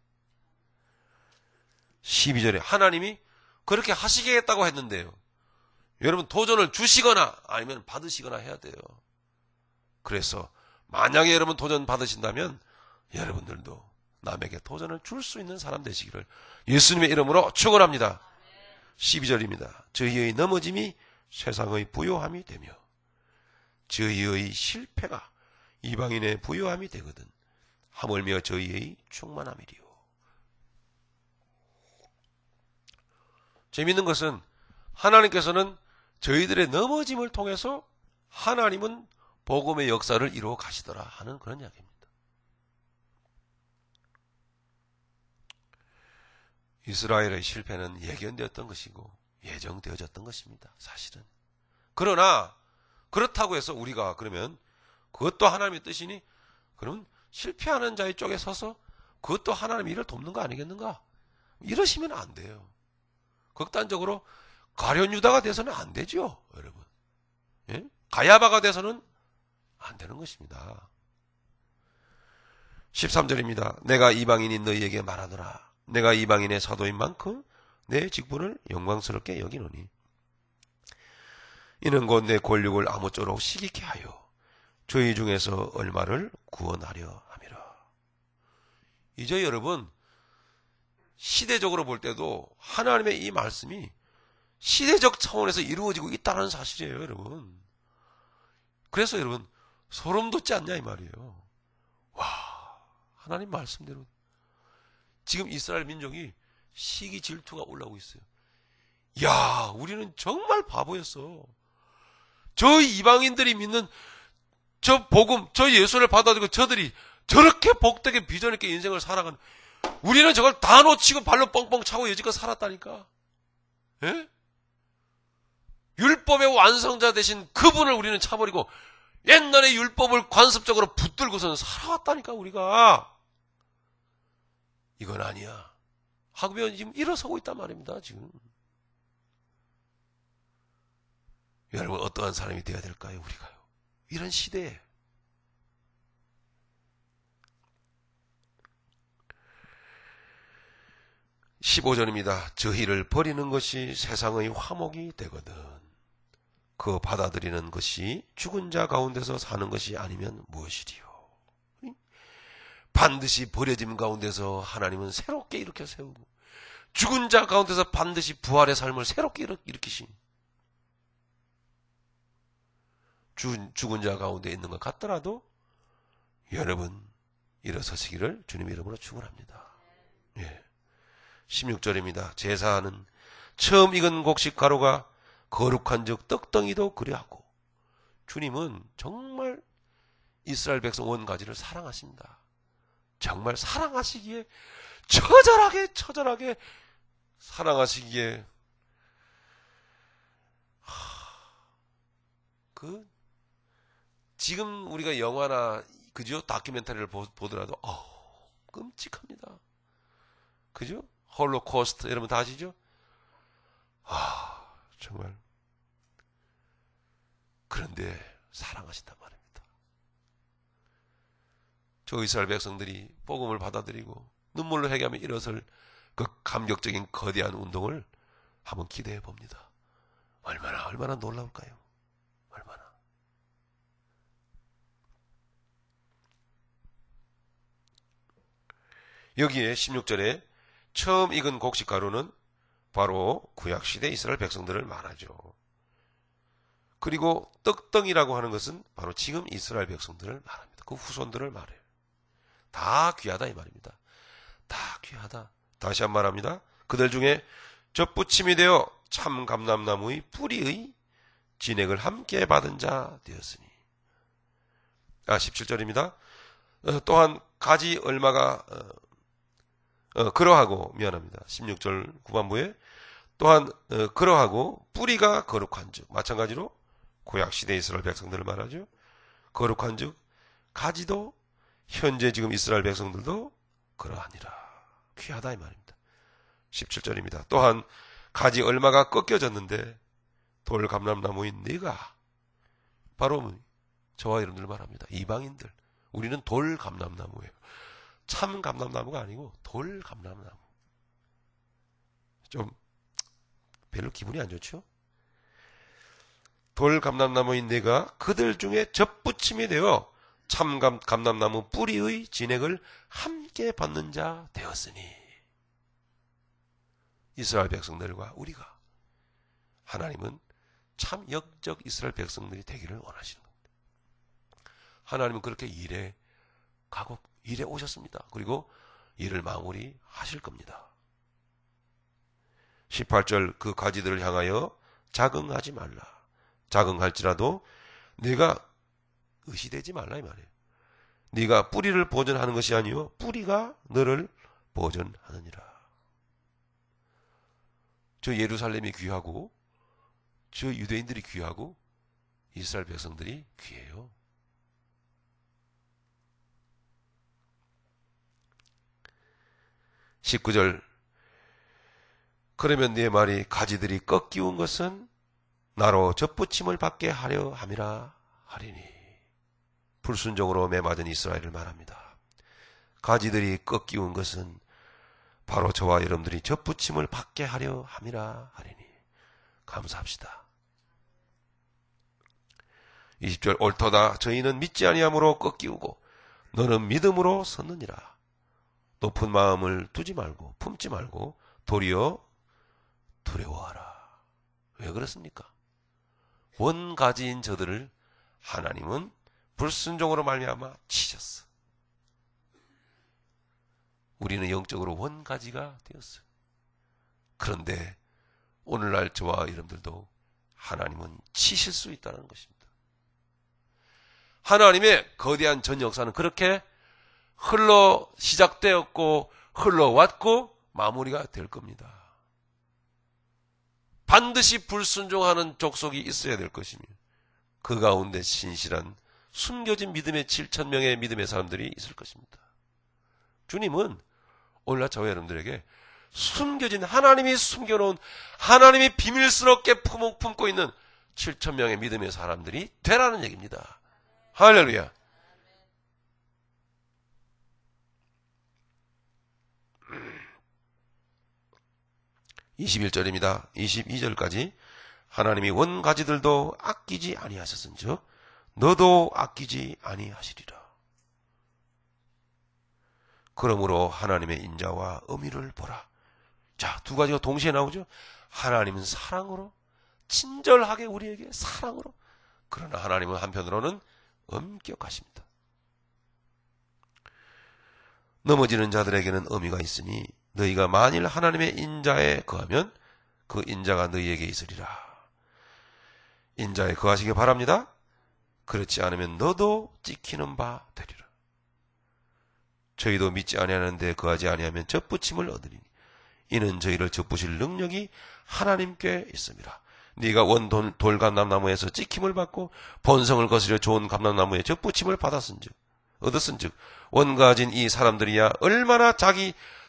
Speaker 1: 12절에 하나님이 그렇게 하시겠다고 했는데요. 여러분 도전을 주시거나 아니면 받으시거나 해야 돼요. 그래서 만약에 여러분 도전 받으신다면 여러분들도 남에게 도전을 줄 수 있는 사람 되시기를 예수님의 이름으로 축원합니다. 12절입니다. 저희의 넘어짐이 세상의 부요함이 되며 저희의 실패가 이방인의 부요함이 되거든 하물며 저희의 충만함이리요. 재미있는 것은 하나님께서는 저희들의 넘어짐을 통해서 하나님은 복음의 역사를 이루어 가시더라 하는 그런 이야기입니다. 이스라엘의 실패는 예견되었던 것이고 예정되어졌던 것입니다. 사실은. 그러나 그렇다고 해서 우리가 그러면 그것도 하나님의 뜻이니 그러면 실패하는 자의 쪽에 서서 그것도 하나님의 일을 돕는 거 아니겠는가? 이러시면 안 돼요. 극단적으로 가룟 유다가 돼서는 안 되죠, 여러분. 예? 가야바가 돼서는 안 되는 것입니다. 13절입니다. 내가 이방인인 너희에게 말하노라. 내가 이방인의 사도인 만큼 내 직분을 영광스럽게 여기노니 이는 곧 내 권력을 아무쪼록 시기케 하여 저희 중에서 얼마를 구원하려 함이라. 이제 여러분 시대적으로 볼 때도 하나님의 이 말씀이 시대적 차원에서 이루어지고 있다는 사실이에요, 여러분. 그래서 여러분 소름 돋지 않냐 이 말이에요. 와, 하나님 말씀대로 지금 이스라엘 민족이 시기 질투가 올라오고 있어요. 야, 우리는 정말 바보였어. 저 이방인들이 믿는 저 복음, 저 예수를 받아들이고 저들이 저렇게 복되게 비전 있게 인생을 살아가는, 우리는 저걸 다 놓치고 발로 뻥뻥 차고 여지껏 살았다니까. 예? 율법의 완성자 되신 그분을 우리는 차버리고 옛날에 율법을 관습적으로 붙들고서는 살아왔다니까, 우리가. 이건 아니야. 하고면 지금 일어서고 있단 말입니다, 지금. 여러분, 어떠한 사람이 되어야 될까요, 우리가요? 이런 시대에. (15절입니다) 저희를 버리는 것이 세상의 화목이 되거든 그 받아들이는 것이 죽은 자 가운데서 사는 것이 아니면 무엇이리요? 반드시 버려짐 가운데서 하나님은 새롭게 일으켜 세우고 죽은 자 가운데서 반드시 부활의 삶을 새롭게 일으키신, 죽은 자 가운데 있는 것 같더라도 여러분 일어서시기를 주님의 이름으로 축원합니다. 예. 16절입니다. 제사하는 처음 익은 곡식 가루가 거룩한 즉 떡덩이도 그리하고. 주님은 정말 이스라엘 백성 온 가지를 사랑하십니다. 정말 사랑하시기에 처절하게 사랑하시기에 지금 우리가 영화나 그죠? 다큐멘터리를 보더라도 끔찍합니다. 그죠? 홀로코스트 여러분 다 아시죠? 정말. 그런데 사랑하신단 말입니다. 저 이스라엘 백성들이 복음을 받아들이고 눈물로 회개하며 일어설 그 감격적인 거대한 운동을 한번 기대해 봅니다. 얼마나 놀라울까요? 얼마나. 여기에 16절에 처음 익은 곡식 가루는 바로 구약시대 이스라엘 백성들을 말하죠. 그리고 떡덩이라고 하는 것은 바로 지금 이스라엘 백성들을 말합니다. 그 후손들을 말해요. 다 귀하다 이 말입니다. 다 귀하다. 다시 한 번 말합니다. 그들 중에 젖붙임이 되어 참 감람나무의 뿌리의 진액을 함께 받은 자 되었으니. 17절입니다. 또한 가지 얼마가 그러하고, 미안합니다. 16절 후반부에 또한 그러하고 뿌리가 거룩한 즉, 마찬가지로 구약시대 이스라엘 백성들을 말하죠. 거룩한 즉 가지도 현재 지금 이스라엘 백성들도 그러하니라. 귀하다 이 말입니다. 17절입니다. 또한 가지 얼마가 꺾여졌는데 돌 감람나무인 네가, 바로 저와 여러분들 말합니다. 이방인들, 우리는 돌 감람나무예요. 참 감람나무가 아니고 돌 감람나무. 좀 별로 기분이 안 좋죠? 돌 감람나무인 내가 그들 중에 젖붙임이 되어 참 감람나무 뿌리의 진액을 함께 받는 자 되었으니. 이스라엘 백성들과 우리가, 하나님은 참 역적 이스라엘 백성들이 되기를 원하시는 겁니다. 하나님은 그렇게 일해 오셨습니다. 그리고 일을 마무리 하실 겁니다. 18절 그 가지들을 향하여 자긍하지 말라. 자긍할지라도 네가 의시되지 말라 이 말이에요. 네가 뿌리를 보존하는 것이 아니요 뿌리가 너를 보존하느니라. 저 예루살렘이 귀하고 저 유대인들이 귀하고 이스라엘 백성들이 귀해요. 19절 그러면 네 말이 가지들이 꺾이운 것은 나로 접붙임을 받게 하려 함이라 하리니. 불순종으로 매맞은 이스라엘을 말합니다. 가지들이 꺾이운 것은 바로 저와 여러분들이 접붙임을 받게 하려 함이라 하리니. 감사합시다. 20절 옳도다 저희는 믿지 아니함으로 꺾이우고 너는 믿음으로 섰느니라. 높은 마음을 두지 말고 품지 말고 도리어 두려워하라. 왜 그렇습니까? 원가지인 저들을 하나님은 불순종으로 말미암아 치셨어. 우리는 영적으로 원가지가 되었어요. 그런데 오늘날 저와 여러분들도 하나님은 치실 수 있다는 것입니다. 하나님의 거대한 전 역사는 그렇게 흘러 시작되었고 흘러왔고 마무리가 될 겁니다. 반드시 불순종하는 족속이 있어야 될 것이며 그 가운데 신실한 숨겨진 믿음의 7,000명의 믿음의 사람들이 있을 것입니다. 주님은 오늘날 저와 여러분들에게 숨겨진 하나님이 숨겨놓은 하나님이 비밀스럽게 품고 있는 7,000명의 믿음의 사람들이 되라는 얘기입니다. 할렐루야. (21절입니다) 22절까지 하나님이 원가지들도 아끼지 아니하셨은즉 너도 아끼지 아니하시리라. 그러므로 하나님의 인자와 의미를 보라. 자, 두 가지가 동시에 나오죠. 하나님은 사랑으로 친절하게 우리에게 사랑으로, 그러나 하나님은 한편으로는 엄격하십니다. 넘어지는 자들에게는 의미가 있으니 너희가 만일 하나님의 인자에 거하면 그 인자가 너희에게 있으리라. 인자에 거하시기 바랍니다. 그렇지 않으면 너도 찍히는 바 되리라. 저희도 믿지 아니하는데 거하지 아니하면 접붙임을 얻으리니 이는 저희를 접붙일 능력이 하나님께 있습니다. 네가 원 돌감람나무에서 찍힘을 받고 본성을 거스려 좋은 감람나무에 접붙임을 얻었은즉 원가진 이 사람들이야 얼마나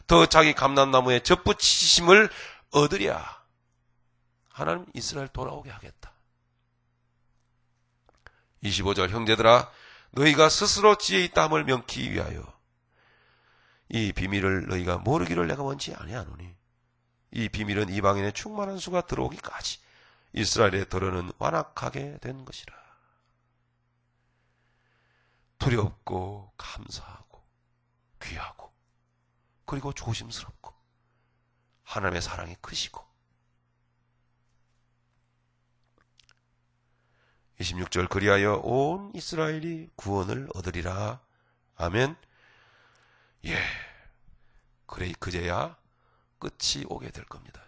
Speaker 1: 더 자기 감람나무에 접붙이심을 얻으랴. 하나님 이스라엘 돌아오게 하겠다. 25절 형제들아 너희가 스스로 지혜 있다 함을 명키 위하여 이 비밀을 너희가 모르기를 내가 원치 아니하노니 이 비밀은 이방인의 충만한 수가 들어오기까지 이스라엘의 더러는 완악하게 된 것이라. 두렵고 감사하고 귀하고 그리고 조심스럽고 하나님의 사랑이 크시고 26절 그리하여 온 이스라엘이 구원을 얻으리라. 아멘. 예, 그래 그제야 끝이 오게 될 겁니다.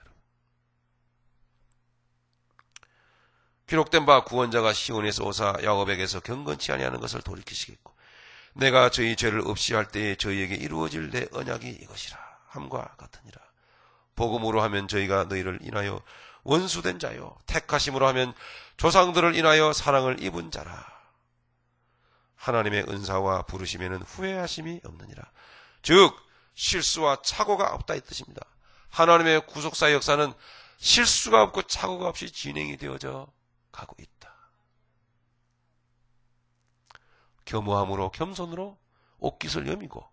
Speaker 1: 기록된 바 구원자가 시온에서 오사 야곱에게서 경건치 아니하는 것을 돌이키시겠고 내가 저희 죄를 없이 할 때에 저희에게 이루어질 내 언약이 이것이라 함과 같으니라. 복음으로 하면 저희가 너희를 인하여 원수된 자요 택하심으로 하면 조상들을 인하여 사랑을 입은 자라. 하나님의 은사와 부르심에는 후회하심이 없느니라. 즉 실수와 착오가 없다 이 뜻입니다. 하나님의 구속사의 역사는 실수가 없고 착오가 없이 진행이 되어져 가고 있다. 겸허함으로 겸손으로 옷깃을 여미고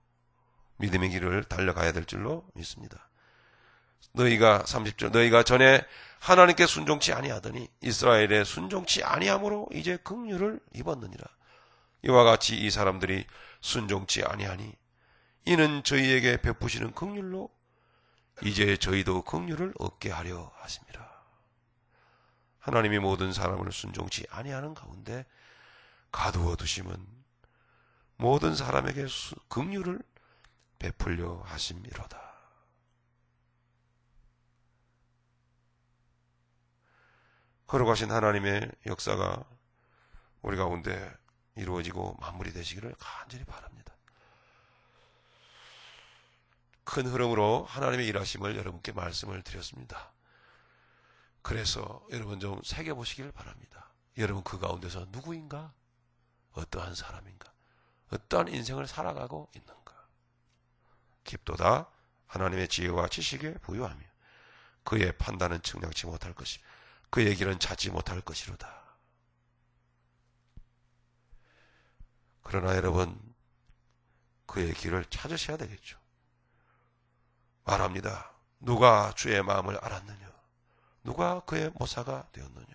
Speaker 1: 믿음의 길을 달려가야 될 줄로 믿습니다. 너희가 30절 너희가 전에 하나님께 순종치 아니하더니 이스라엘에 순종치 아니함으로 이제 긍휼을 입었느니라. 이와 같이 이 사람들이 순종치 아니하니 이는 저희에게 베푸시는 긍휼로 이제 저희도 긍휼을 얻게 하려 하심이라. 하나님이 모든 사람을 순종치 아니하는 가운데 가두어 두심은 모든 사람에게 긍휼을 베풀려 하심이로다. 걸어가신 하나님의 역사가 우리 가운데 이루어지고 마무리되시기를 간절히 바랍니다. 큰 흐름으로 하나님의 일하심을 여러분께 말씀을 드렸습니다. 그래서 여러분 좀 새겨보시길 바랍니다. 여러분 그 가운데서 누구인가? 어떠한 사람인가? 어떠한 인생을 살아가고 있는가? 깊도다 하나님의 지혜와 지식에 부유하며 그의 판단은 측량치 못할 것이 그의 길은 찾지 못할 것이로다. 그러나 여러분 그의 길을 찾으셔야 되겠죠. 말합니다. 누가 주의 마음을 알았느냐? 누가 그의 모사가 되었느냐?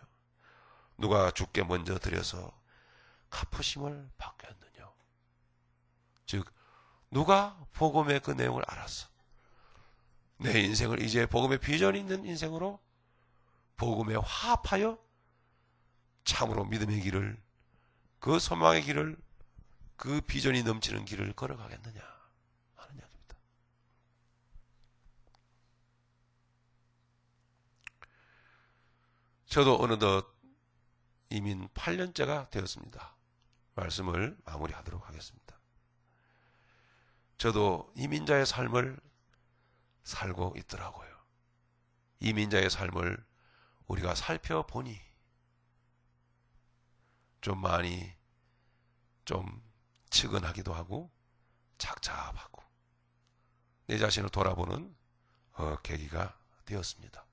Speaker 1: 누가 주께 먼저 드려서 갚으심을 받게 했느냐? 즉 누가 복음의 그 내용을 알았어? 내 인생을 이제 복음의 비전이 있는 인생으로 복음에 화합하여 참으로 믿음의 길을, 그 소망의 길을, 그 비전이 넘치는 길을 걸어가겠느냐 하는 이야기입니다. 저도 어느덧 이민 8년째가 되었습니다. 말씀을 마무리하도록 하겠습니다. 저도 이민자의 삶을 살고 있더라고요. 이민자의 삶을 우리가 살펴보니 좀 많이 좀 측은하기도 하고 착잡하고 내 자신을 돌아보는 계기가 되었습니다.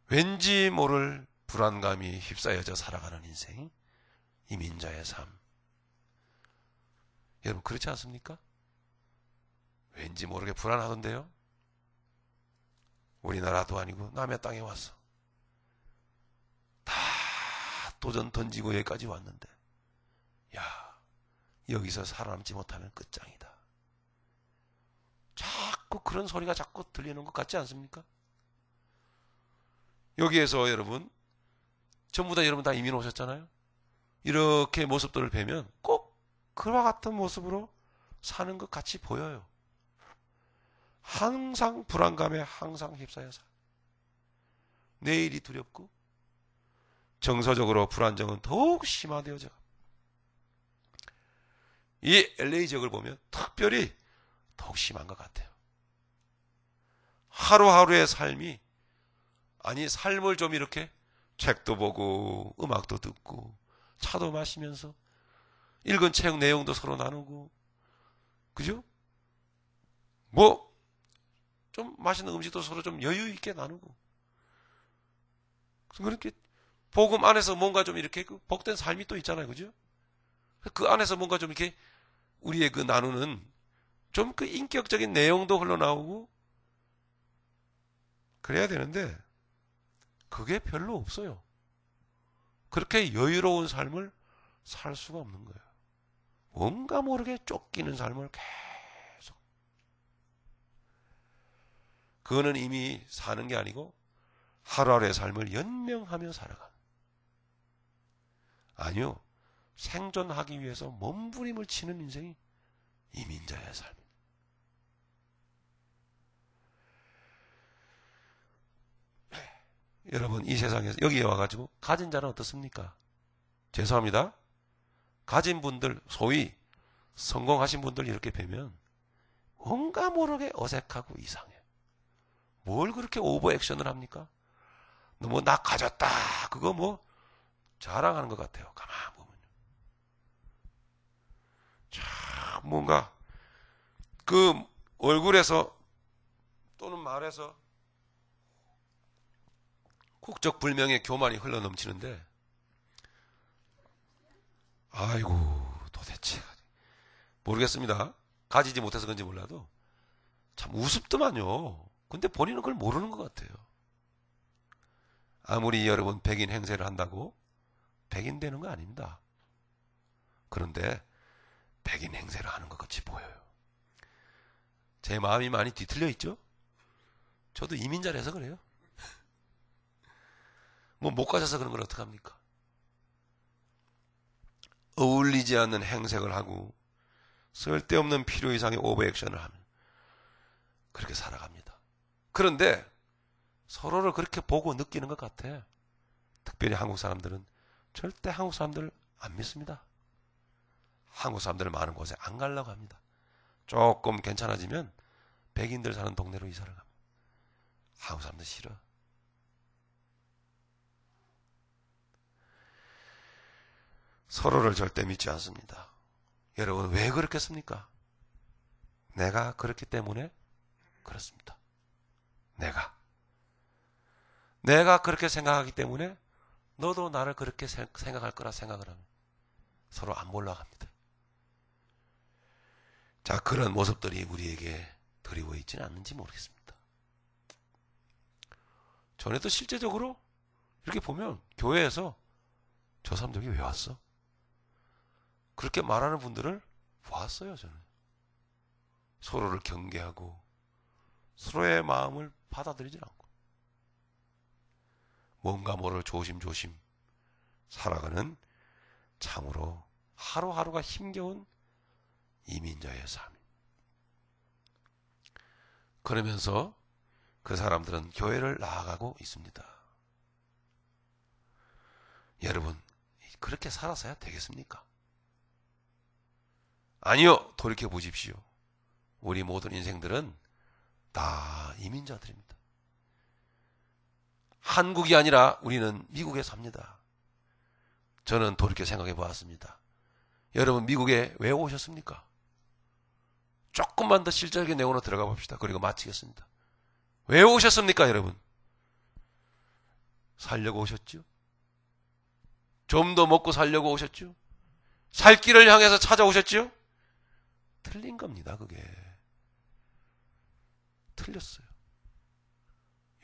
Speaker 1: 왠지 모를 불안감이 휩싸여져 살아가는 인생, 이민자의 삶. 여러분 그렇지 않습니까? 왠지 모르게 불안하던데요. 우리나라도 아니고 남의 땅에 와서 다 도전 던지고 여기까지 왔는데 야, 여기서 살아남지 못하면 끝장이다. 자꾸 그런 소리가 자꾸 들리는 것 같지 않습니까? 여기에서 여러분 전부 다 여러분 다 이민 오셨잖아요. 이렇게 모습들을 뵈면 꼭 그와 같은 모습으로 사는 것 같이 보여요. 항상 불안감에 항상 휩싸여서 내일이 두렵고 정서적으로 불안정은 더욱 심화되어져. 이 LA 지역을 보면 특별히 더욱 심한 것 같아요. 하루하루의 삶이, 아니 삶을 좀 이렇게 책도 보고 음악도 듣고 차도 마시면서 읽은 책 내용도 서로 나누고, 그죠? 뭐 좀 맛있는 음식도 서로 좀 여유 있게 나누고, 그렇게 복음 안에서 뭔가 좀 이렇게 복된 삶이 또 있잖아요, 그죠? 그 안에서 뭔가 좀 이렇게 우리의 그 나누는 좀 그 인격적인 내용도 흘러나오고 그래야 되는데 그게 별로 없어요. 그렇게 여유로운 삶을 살 수가 없는 거예요. 뭔가 모르게 쫓기는 삶을 계속. 그거는 이미 사는 게 아니고 하루하루의 삶을 연명하며 살아가는. 아니요. 생존하기 위해서 몸부림을 치는 인생이 이민자의 삶입니다. 여러분 이 세상에서 여기에 와가지고 가진 자는 어떻습니까? 죄송합니다. 가진 분들, 소위 성공하신 분들 이렇게 뵈면 뭔가 모르게 어색하고 이상해. 뭘 그렇게 오버 액션을 합니까? 뭐 나 가졌다 그거 뭐 자랑하는 것 같아요. 가만 보면 참 뭔가 그 얼굴에서 또는 말에서 국적불명의 교만이 흘러넘치는데, 아이고 도대체 모르겠습니다. 가지지 못해서 그런지 몰라도 참 우습더만요. 근데 본인은 그걸 모르는 것 같아요. 아무리 여러분 백인 행세를 한다고 백인 되는 거 아닙니다. 그런데 백인 행세를 하는 것 같이 보여요. 제 마음이 많이 뒤틀려 있죠? 저도 이민자라서 그래요. 뭐 못 가셔서 그런 걸 어떡합니까? 어울리지 않는 행색을 하고 쓸데없는 필요 이상의 오버액션을 하면 그렇게 살아갑니다. 그런데 서로를 그렇게 보고 느끼는 것 같아. 특별히 한국 사람들은 절대 한국 사람들 안 믿습니다. 한국 사람들은 많은 곳에 안 가려고 합니다. 조금 괜찮아지면 백인들 사는 동네로 이사를 갑니다. 한국 사람들 싫어. 서로를 절대 믿지 않습니다. 여러분, 왜 그렇겠습니까? 내가 그렇기 때문에 그렇습니다. 내가 그렇게 생각하기 때문에 너도 나를 그렇게 생각할 거라 생각을 하면 서로 안 몰라갑니다. 자, 그런 모습들이 우리에게 드리고 있지는 않는지 모르겠습니다. 전에도 실제적으로 이렇게 보면 교회에서 저 사람 여기 왜 왔어? 그렇게 말하는 분들을 보았어요. 저는 서로를 경계하고 서로의 마음을 받아들이지 않고 뭔가 모를 조심조심 살아가는 참으로 하루하루가 힘겨운 이민자의 삶. 그러면서 그 사람들은 교회를 나아가고 있습니다. 여러분, 그렇게 살아서야 되겠습니까? 아니요. 돌이켜 보십시오. 우리 모든 인생들은 다 이민자들입니다. 한국이 아니라 우리는 미국에 삽니다. 저는 돌이켜 생각해 보았습니다. 여러분, 미국에 왜 오셨습니까? 조금만 더 실질적인 내용으로 들어가 봅시다. 그리고 마치겠습니다. 왜 오셨습니까, 여러분? 살려고 오셨죠? 좀 더 먹고 살려고 오셨죠? 살 길을 향해서 찾아오셨죠? 틀린 겁니다, 그게. 틀렸어요.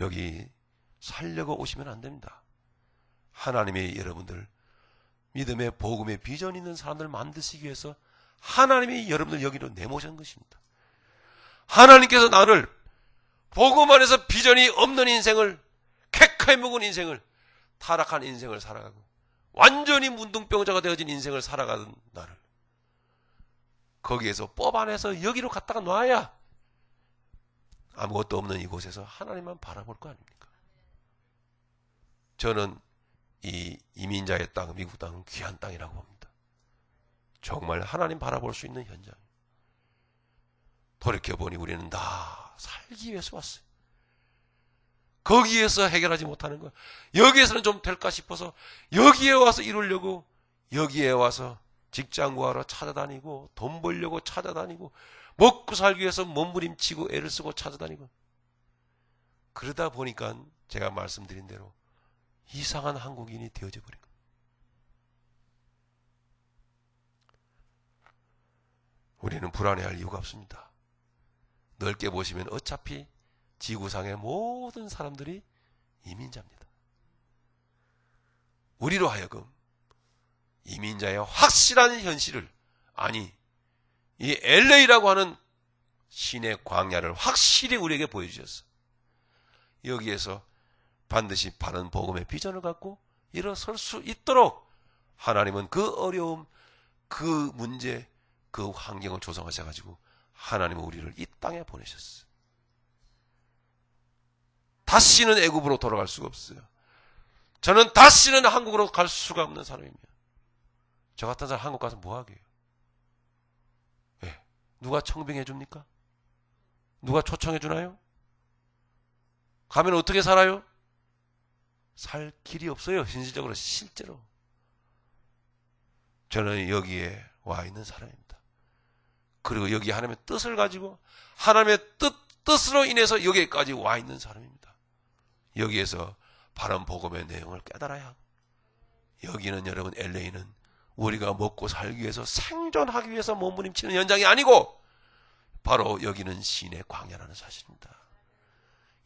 Speaker 1: 여기 살려고 오시면 안 됩니다. 하나님이 여러분들 믿음의 복음의 비전 있는 사람들 만드시기 위해서 하나님이 여러분들 여기로 내모신 것입니다. 하나님께서 나를 복음 안에서 비전이 없는 인생을, 쾌쾌 묵은 인생을, 타락한 인생을 살아가고 완전히 문둥병자가 되어진 인생을 살아가는 나를 거기에서 뽑아내서 여기로 갖다가 놔야 아무것도 없는 이곳에서 하나님만 바라볼 거 아닙니까? 저는 이 이민자의 땅, 미국 땅은 귀한 땅이라고 봅니다. 정말 하나님 바라볼 수 있는 현장. 돌이켜보니 우리는 다 살기 위해서 왔어요. 거기에서 해결하지 못하는 거, 여기에서는 좀 될까 싶어서 여기에 와서 이루려고, 여기에 와서 직장 구하러 찾아다니고 돈 벌려고 찾아다니고 먹고 살기 위해서 몸부림치고 애를 쓰고 찾아다니고, 그러다 보니까 제가 말씀드린 대로 이상한 한국인이 되어져 버린 거예요. 우리는 불안해할 이유가 없습니다. 넓게 보시면 어차피 지구상의 모든 사람들이 이민자입니다. 우리로 하여금 이민자의 확실한 현실을, 아니 이 LA라고 하는 신의 광야를 확실히 우리에게 보여주셨어. 여기에서 반드시 바른 복음의 비전을 갖고 일어설 수 있도록 하나님은 그 어려움, 그 문제, 그 환경을 조성하셔가지고 하나님은 우리를 이 땅에 보내셨어요. 다시는 애굽으로 돌아갈 수가 없어요. 저는 다시는 한국으로 갈 수가 없는 사람입니다. 저 같은 사람 한국 가서 뭐 하게요? 네. 누가 청빙해 줍니까? 누가 초청해 주나요? 가면 어떻게 살아요? 살 길이 없어요. 현실적으로, 실제로. 저는 여기에 와 있는 사람입니다. 그리고 여기 하나님의 뜻을 가지고 하나님의 뜻으로 인해서 여기까지 와 있는 사람입니다. 여기에서 바른 복음의 내용을 깨달아야 하고, 여기는 여러분 LA는 우리가 먹고 살기 위해서 생존하기 위해서 몸부림치는 현장이 아니고 바로 여기는 신의 광야라는 사실입니다.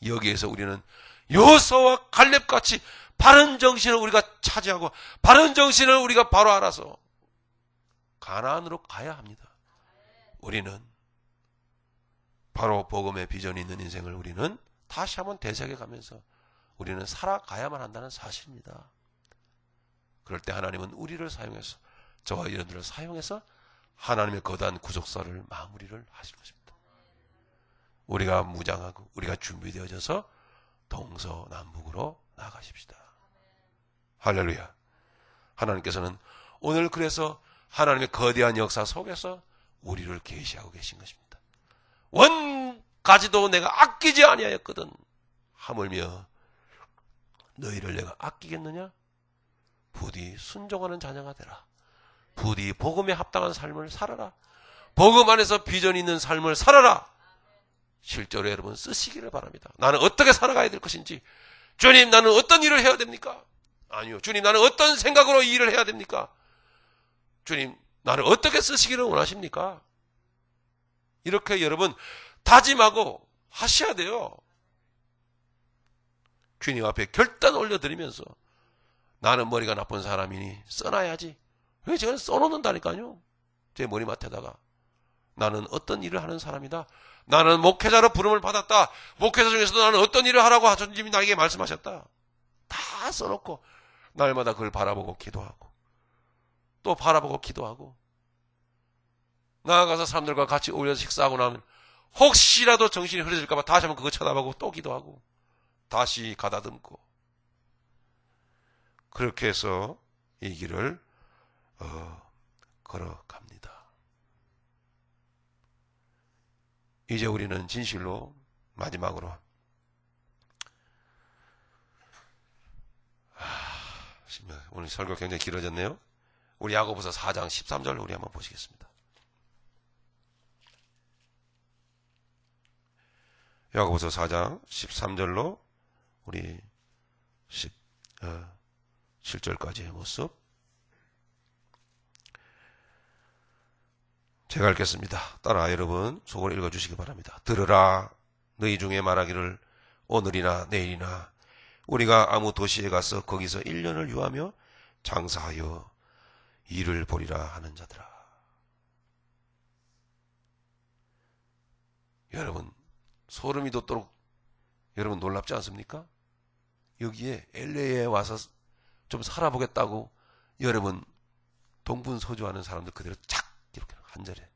Speaker 1: 여기에서 우리는 여호수아와 갈렙같이 바른 정신을 우리가 차지하고 바른 정신을 우리가 바로 알아서 가나안으로 가야 합니다. 우리는 바로 복음의 비전이 있는 인생을 우리는 다시 한번 되새겨가면서 우리는 살아가야만 한다는 사실입니다. 그럴 때 하나님은 우리를 사용해서, 저와 여러분들을 사용해서 하나님의 거대한 구속사를 마무리를 하실 것입니다. 우리가 무장하고 우리가 준비되어져서 동서남북으로 나가십시다. 할렐루야. 하나님께서는 오늘 그래서 하나님의 거대한 역사 속에서 우리를 계시하고 계신 것입니다. 원가지도 내가 아끼지 아니하였거든 하물며 너희를 내가 아끼겠느냐? 부디 순종하는 자녀가 되라. 부디 복음에 합당한 삶을 살아라. 복음 안에서 비전 있는 삶을 살아라. 실제로 여러분 쓰시기를 바랍니다. 나는 어떻게 살아가야 될 것인지. 주님, 나는 어떤 일을 해야 됩니까? 아니요. 주님, 나는 어떤 생각으로 이 일을 해야 됩니까? 주님, 나를 어떻게 쓰시기를 원하십니까? 이렇게 여러분 다짐하고 하셔야 돼요. 주님 앞에 결단 올려드리면서 나는 머리가 나쁜 사람이니 써놔야지. 왜 제가 써놓는다니까요. 제 머리맡에다가 나는 어떤 일을 하는 사람이다. 나는 목회자로 부름을 받았다. 목회자 중에서도 나는 어떤 일을 하라고 하셨는지 나에게 말씀하셨다. 다 써놓고 날마다 그걸 바라보고 기도하고 또 바라보고 기도하고 나아가서 사람들과 같이 어울려서 식사하고 나면 혹시라도 정신이 흐려질까 봐 다시 한번 그거 쳐다보고 또 기도하고 다시 가다듬고 그렇게 해서 이 길을 걸어갑니다. 이제 우리는 진실로 마지막으로 오늘 설교 굉장히 길어졌네요. 우리 야고보서 4장 13절 우리 한번 보시겠습니다. 야고보서 4장 13절로 우리 17절까지의 모습 제가 읽겠습니다. 따라 여러분 속으로 읽어주시기 바랍니다. 들으라 너희 중에 말하기를 오늘이나 내일이나 우리가 아무 도시에 가서 거기서 1년을 유하며 장사하여 일을 보리라 하는 자들아. 여러분 소름이 돋도록 여러분 놀랍지 않습니까? 여기에 LA에 와서 좀 살아보겠다고 여러분 동분서주하는 사람들 그대로 착 이렇게 한 자리에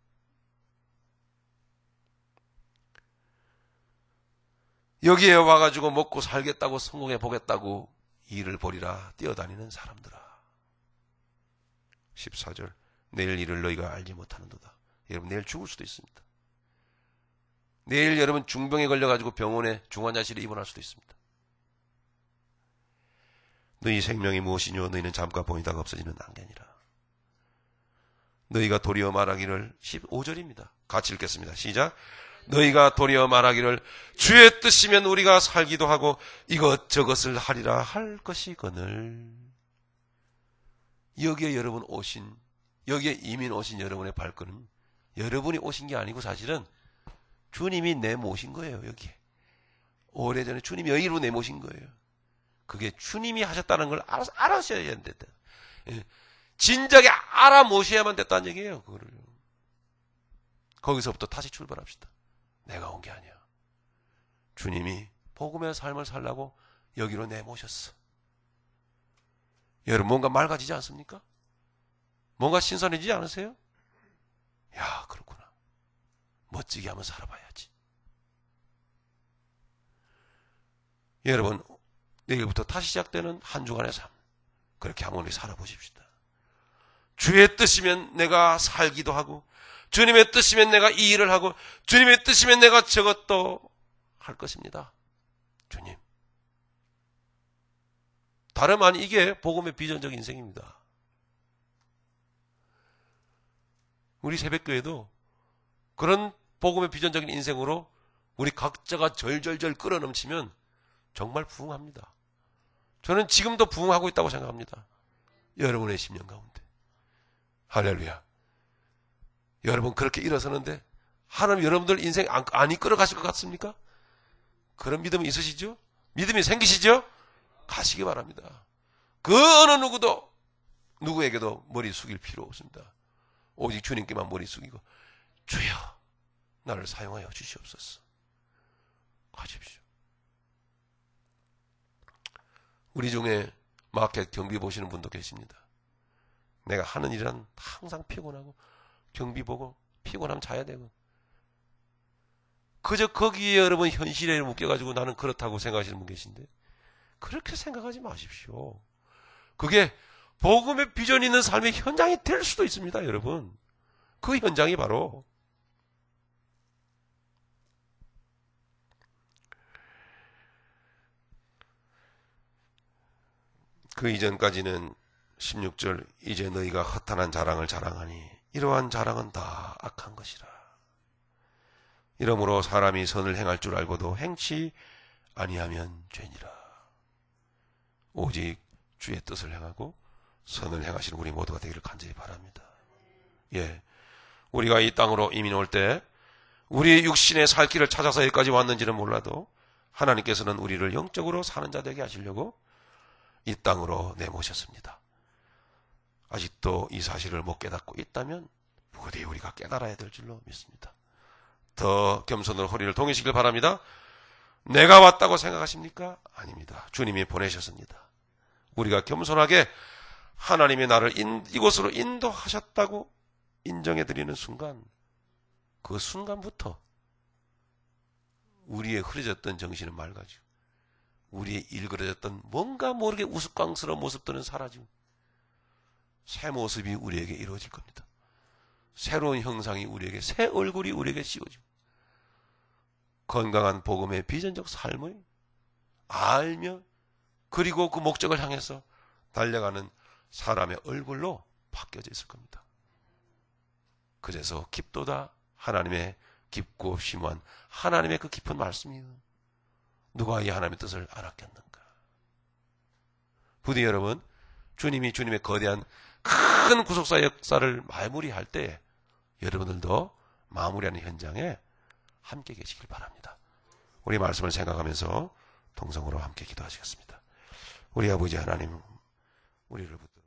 Speaker 1: 여기에 와가지고 먹고 살겠다고 성공해 보겠다고 일을 벌이라 뛰어다니는 사람들아. 14절 내일 일을 너희가 알지 못하는도다. 여러분 내일 죽을 수도 있습니다. 내일 여러분 중병에 걸려가지고 병원에 중환자실에 입원할 수도 있습니다. 너희 생명이 무엇이뇨 너희는 잠깐 보이다가 없어지는 안개니라. 너희가 도리어 말하기를 15절입니다. 같이 읽겠습니다. 시작. 너희가 도리어 말하기를 주의 뜻이면 우리가 살기도 하고 이것저것을 하리라 할 것이거늘. 여기에 여러분 오신 여기에 이민 오신 여러분의 발걸음 여러분이 오신 게 아니고 사실은 주님이 내모신 거예요. 여기에 오래전에 주님이 여기로 내모신 거예요. 그게 주님이 하셨다는 걸 알아셔야 된다. 진작에 알아모셔야만 됐다는 얘기예요. 그거를. 거기서부터 다시 출발합시다. 내가 온 게 아니야. 주님이 복음의 삶을 살라고 여기로 내모셨어. 여러분 뭔가 맑아지지 않습니까? 뭔가 신선해지지 않으세요? 야 그렇구나. 멋지게 한번 살아봐야지. 여러분 내일부터 다시 시작되는 한 주간의 삶 그렇게 한번 우리 살아보십시다. 주의 뜻이면 내가 살기도 하고 주님의 뜻이면 내가 이 일을 하고 주님의 뜻이면 내가 저것도 할 것입니다. 주님. 다름 아니 이게 복음의 비전적 인생입니다. 우리 새벽교회도 그런 복음의 비전적인 인생으로 우리 각자가 절절절 끌어넘치면 정말 부흥합니다. 저는 지금도 부흥하고 있다고 생각합니다. 여러분의 10년 가운데. 할렐루야. 여러분 그렇게 일어서는데 하나님 여러분들 인생 안 이끌어 가실 것 같습니까? 그런 믿음이 있으시죠? 믿음이 생기시죠? 가시기 바랍니다. 그 어느 누구에게도 머리 숙일 필요 없습니다. 오직 주님께만 머리 숙이고 주여 나를 사용하여 주시옵소서. 가십시오. 우리 중에 마켓 경비 보시는 분도 계십니다. 내가 하는 일은 항상 피곤하고 경비 보고 피곤하면 자야 되고 그저 거기에 여러분 현실에 묶여가지고 나는 그렇다고 생각하시는 분 계신데 그렇게 생각하지 마십시오. 그게 복음의 비전 있는 삶의 현장이 될 수도 있습니다. 여러분 그 현장이 바로 그 이전까지는 16절 이제 너희가 허탄한 자랑을 자랑하니 이러한 자랑은 다 악한 것이라. 이러므로 사람이 선을 행할 줄 알고도 행치 아니하면 죄니라. 오직 주의 뜻을 행하고 선을 행하시는 우리 모두가 되기를 간절히 바랍니다. 예, 우리가 이 땅으로 이민 올 때 우리의 육신의 살 길을 찾아서 여기까지 왔는지는 몰라도 하나님께서는 우리를 영적으로 사는 자 되게 하시려고 이 땅으로 내모셨습니다. 아직도 이 사실을 못 깨닫고 있다면 부디 우리가 깨달아야 될 줄로 믿습니다. 더 겸손으로 허리를 동이시길 바랍니다. 내가 왔다고 생각하십니까? 아닙니다. 주님이 보내셨습니다. 우리가 겸손하게 하나님이 나를 이곳으로 인도하셨다고 인정해드리는 순간, 그 순간부터 우리의 흐려졌던 정신은 맑아지고 우리의 일그러졌던 뭔가 모르게 우스꽝스러운 모습들은 사라지고 새 모습이 우리에게 이루어질 겁니다. 새로운 형상이 우리에게, 새 얼굴이 우리에게 씌워지고 건강한 복음의 비전적 삶을 알며 그리고 그 목적을 향해서 달려가는 사람의 얼굴로 바뀌어져 있을 겁니다. 그래서 깊도다 하나님의 깊고 심오한 하나님의 그 깊은 말씀이 누가 이 하나님의 뜻을 알았겠는가. 부디 여러분, 주님이 주님의 거대한 큰 구속사 역사를 마무리할 때 여러분들도 마무리하는 현장에 함께 계시길 바랍니다. 우리 말씀을 생각하면서 동성으로 함께 기도하시겠습니다. 우리 아버지 하나님, 우리를 붙들어